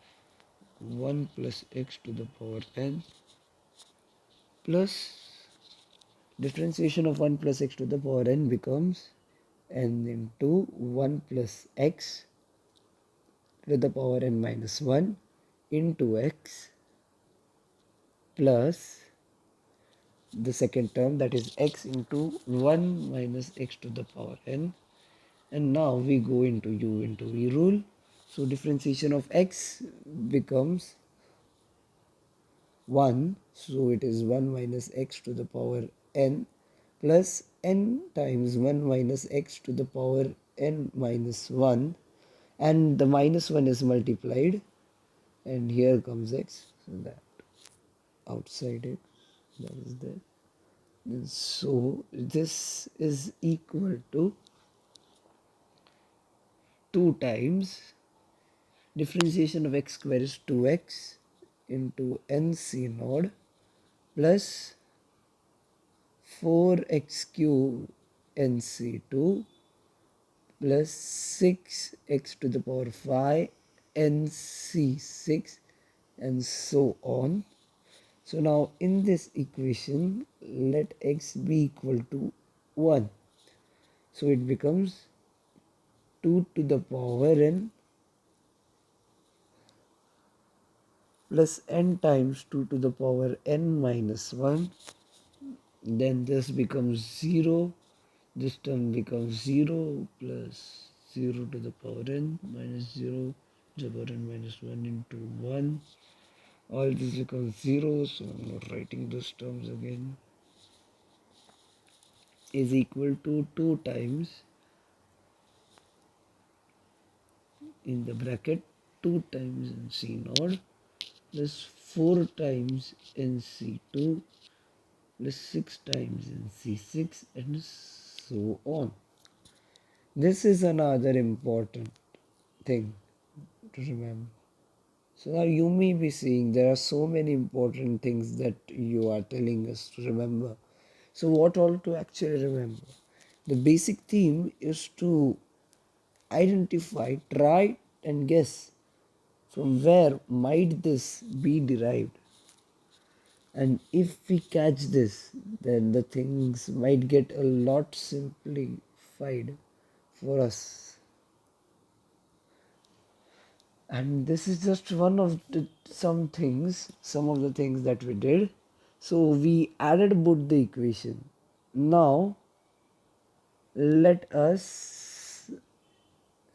plus x to the power n, plus differentiation of 1 plus x to the power n becomes n into 1 plus x to the power n minus 1 into x plus the second term, that is x into 1 minus x to the power n. And now we go into u into v rule. So differentiation of x becomes 1, so it is 1 minus x to the power n plus n times 1 minus x to the power n minus 1, and the minus 1 is multiplied, and here comes x, so that outside it, that is there. And so this is equal to 2 times differentiation of x square is 2x into nc naught plus 4x cube nc2 plus 6x to the power 5 nc6, and so on. So now in this equation, let x be equal to 1. So it becomes 2 to the power n plus n times 2 to the power n minus 1. Then this becomes 0. This term becomes 0 plus 0 to the power n minus 0 to the power n minus 1 into 1. All this becomes 0, so I'm not writing those terms again. Is equal to 2 times in the bracket 2 times nc naught plus 4 times nc2 plus 6 times nc6, and so on. This is another important thing to remember. So now you may be seeing there are so many important things that you are telling us to remember. So what all to actually remember? The basic theme is to identify, try and guess from where might this be derived. And if we catch this, then the things might get a lot simplified for us. And this is just one of some of the things that we did. So we added both the equation. Now let us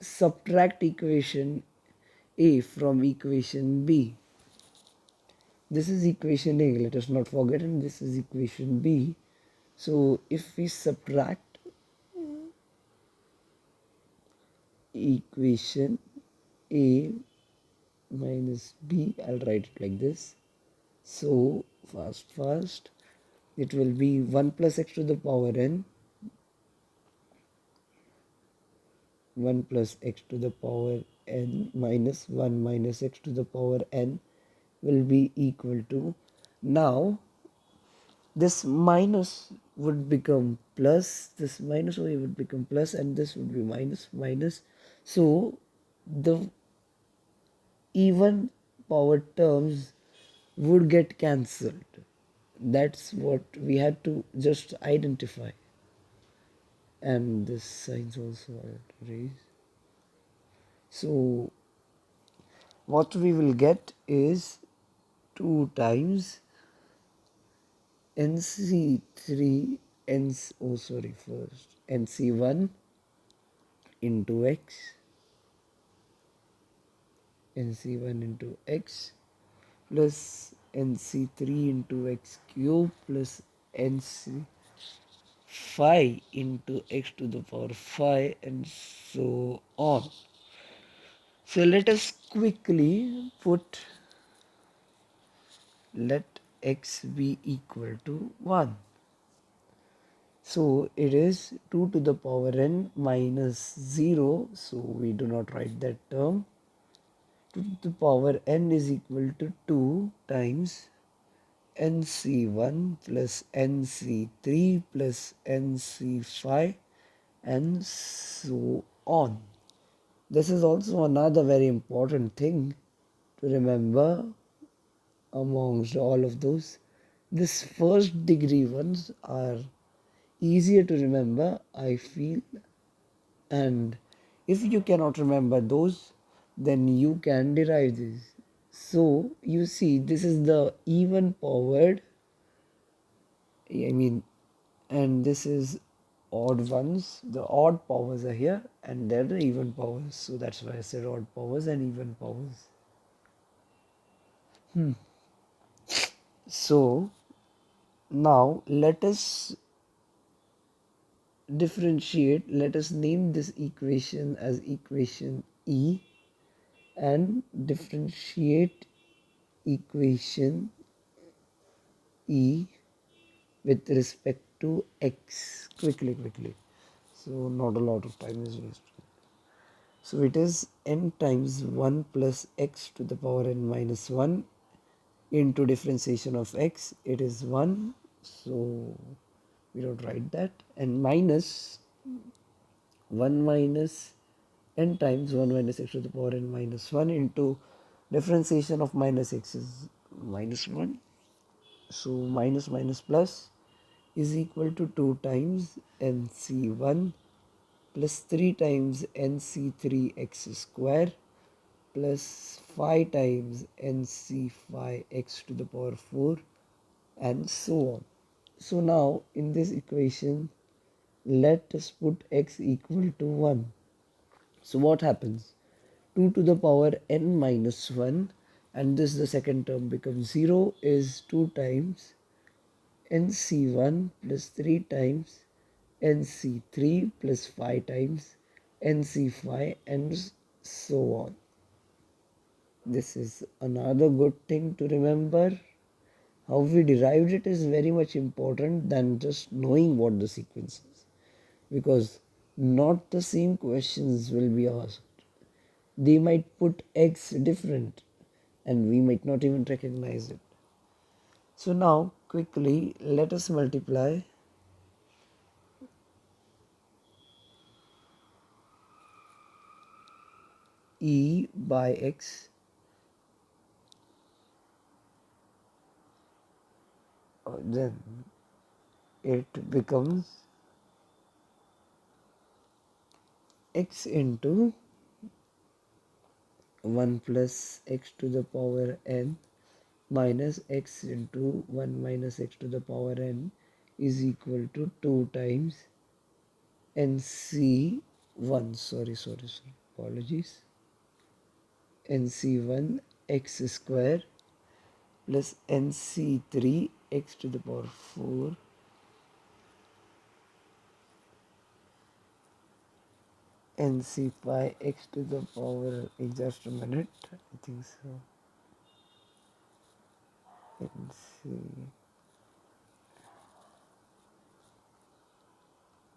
subtract equation A from equation B. This is equation A, let us not forget, and this is equation B. So if we subtract equation A minus B, I'll write it like this. So fast, it will be 1 plus x to the power n, 1 plus x to the power n minus 1 minus x to the power n will be equal to, now this minus would become plus, this minus over here would become plus, and this would be minus minus. So the even power terms would get cancelled. That's what we had to just identify. And this signs also are raised. So what we will get is 2 times nc3 first nc1 into x, nc1 into x plus nc3 into x cube plus nc5 into x to the power 5, and so on. So let us quickly put, let x be equal to 1. So it is 2 to the power n minus 0, so we do not write that term. 2 to the power n is equal to 2 times nc1 plus nc3 plus nc5 and so on. This is also another very important thing to remember amongst all of those. This first degree ones are easier to remember, I feel, and if you cannot remember those, then you can derive this. So you see, this is the even powered, I mean, and this is odd ones. The odd powers are here and they're the even powers. So that's why I said odd powers and even powers. So now let us differentiate, let us name this equation as equation E and differentiate equation E with respect to x. Quickly. So not a lot of time is wasted. So it is n times 1 plus x to the power n minus 1 into differentiation of x. It is 1. So we don't write that. And minus 1 minus n times 1 minus x to the power n minus 1 into differentiation of minus x is minus 1. So minus minus plus is equal to 2 times nc1 plus 3 times nc3x square plus 5 times nc5x to the power 4 and so on. So now in this equation, let us put x equal to 1. So what happens? 2 to the power n minus 1, and this the second term becomes 0, is 2 times nc1 plus 3 times nc3 plus 5 times nc5 and so on. This is another good thing to remember. How we derived it is very much important than just knowing what the sequence is, because not the same questions will be asked. They might put x different and we might not even recognize it. So now quickly let us multiply e by x, then it becomes x into 1 plus x to the power n minus x into 1 minus x to the power n is equal to 2 times nc1, sorry, apologies, nc1 x square plus nc3 x to the power 4 nc5 x to the power, in just a minute, I think so, nc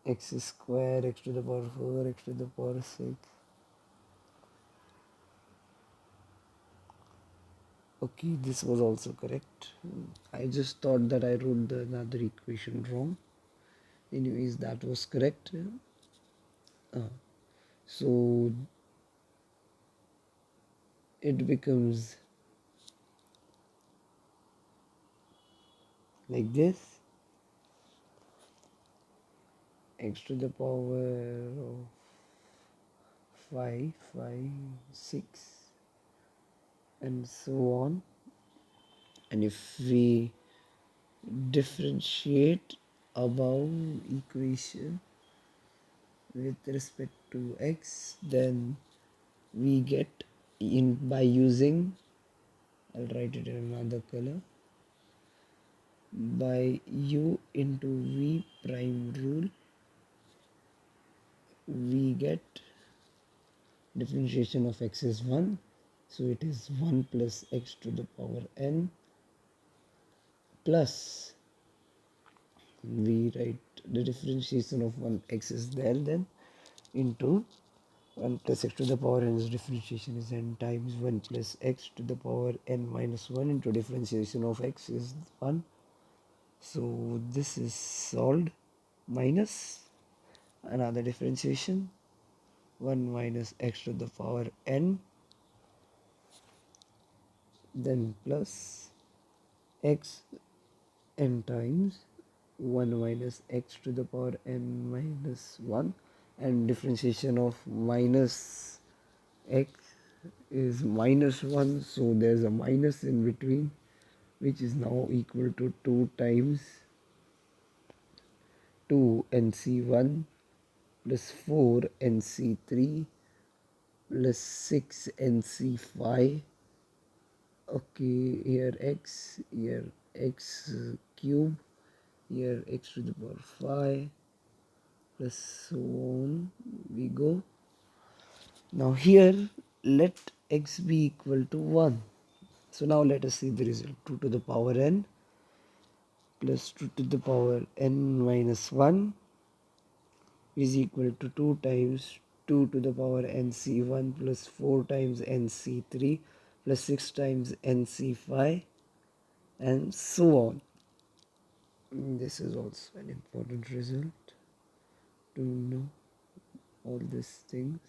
x square x to the power 4 x to the power 6. Okay, this was also correct. I just thought that I wrote the another equation wrong. Anyways, that was correct. So it becomes like this, x to the power of 5, 6 and so on. And if we differentiate above equation with respect to x, then we get, in by using, I'll write it in another color, by u into v prime rule, we get differentiation of x is 1, so it is 1 plus x to the power n, plus we write the differentiation of 1 x is there, then into 1 plus x to the power n is differentiation is n times 1 plus x to the power n minus 1 into differentiation of x is 1. So this is solved, minus another differentiation 1 minus x to the power n, then plus x n times 1 minus x to the power n minus 1, and differentiation of minus x is minus 1, so there's a minus in between, which is now equal to 2 times 2nc1 plus 4nc3 plus 6nc5. Okay, here x cube, here x to the power 5 plus so on we go. Now here let x be equal to 1. So now let us see the result. 2 to the power n plus 2 to the power n minus 1 is equal to 2 times 2 to the power nc1 plus 4 times nc3 plus 6 times nc5 and so on. This is also an important result to know all these things.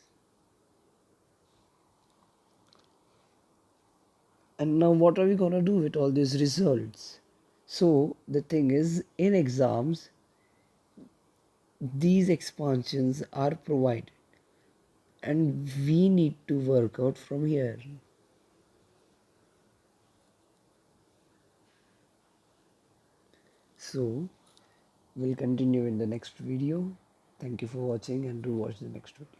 And now what are we going to do with all these results? So the thing is, in exams these expansions are provided and we need to work out from here. So we'll continue in the next video. Thank you for watching, and do watch the next video.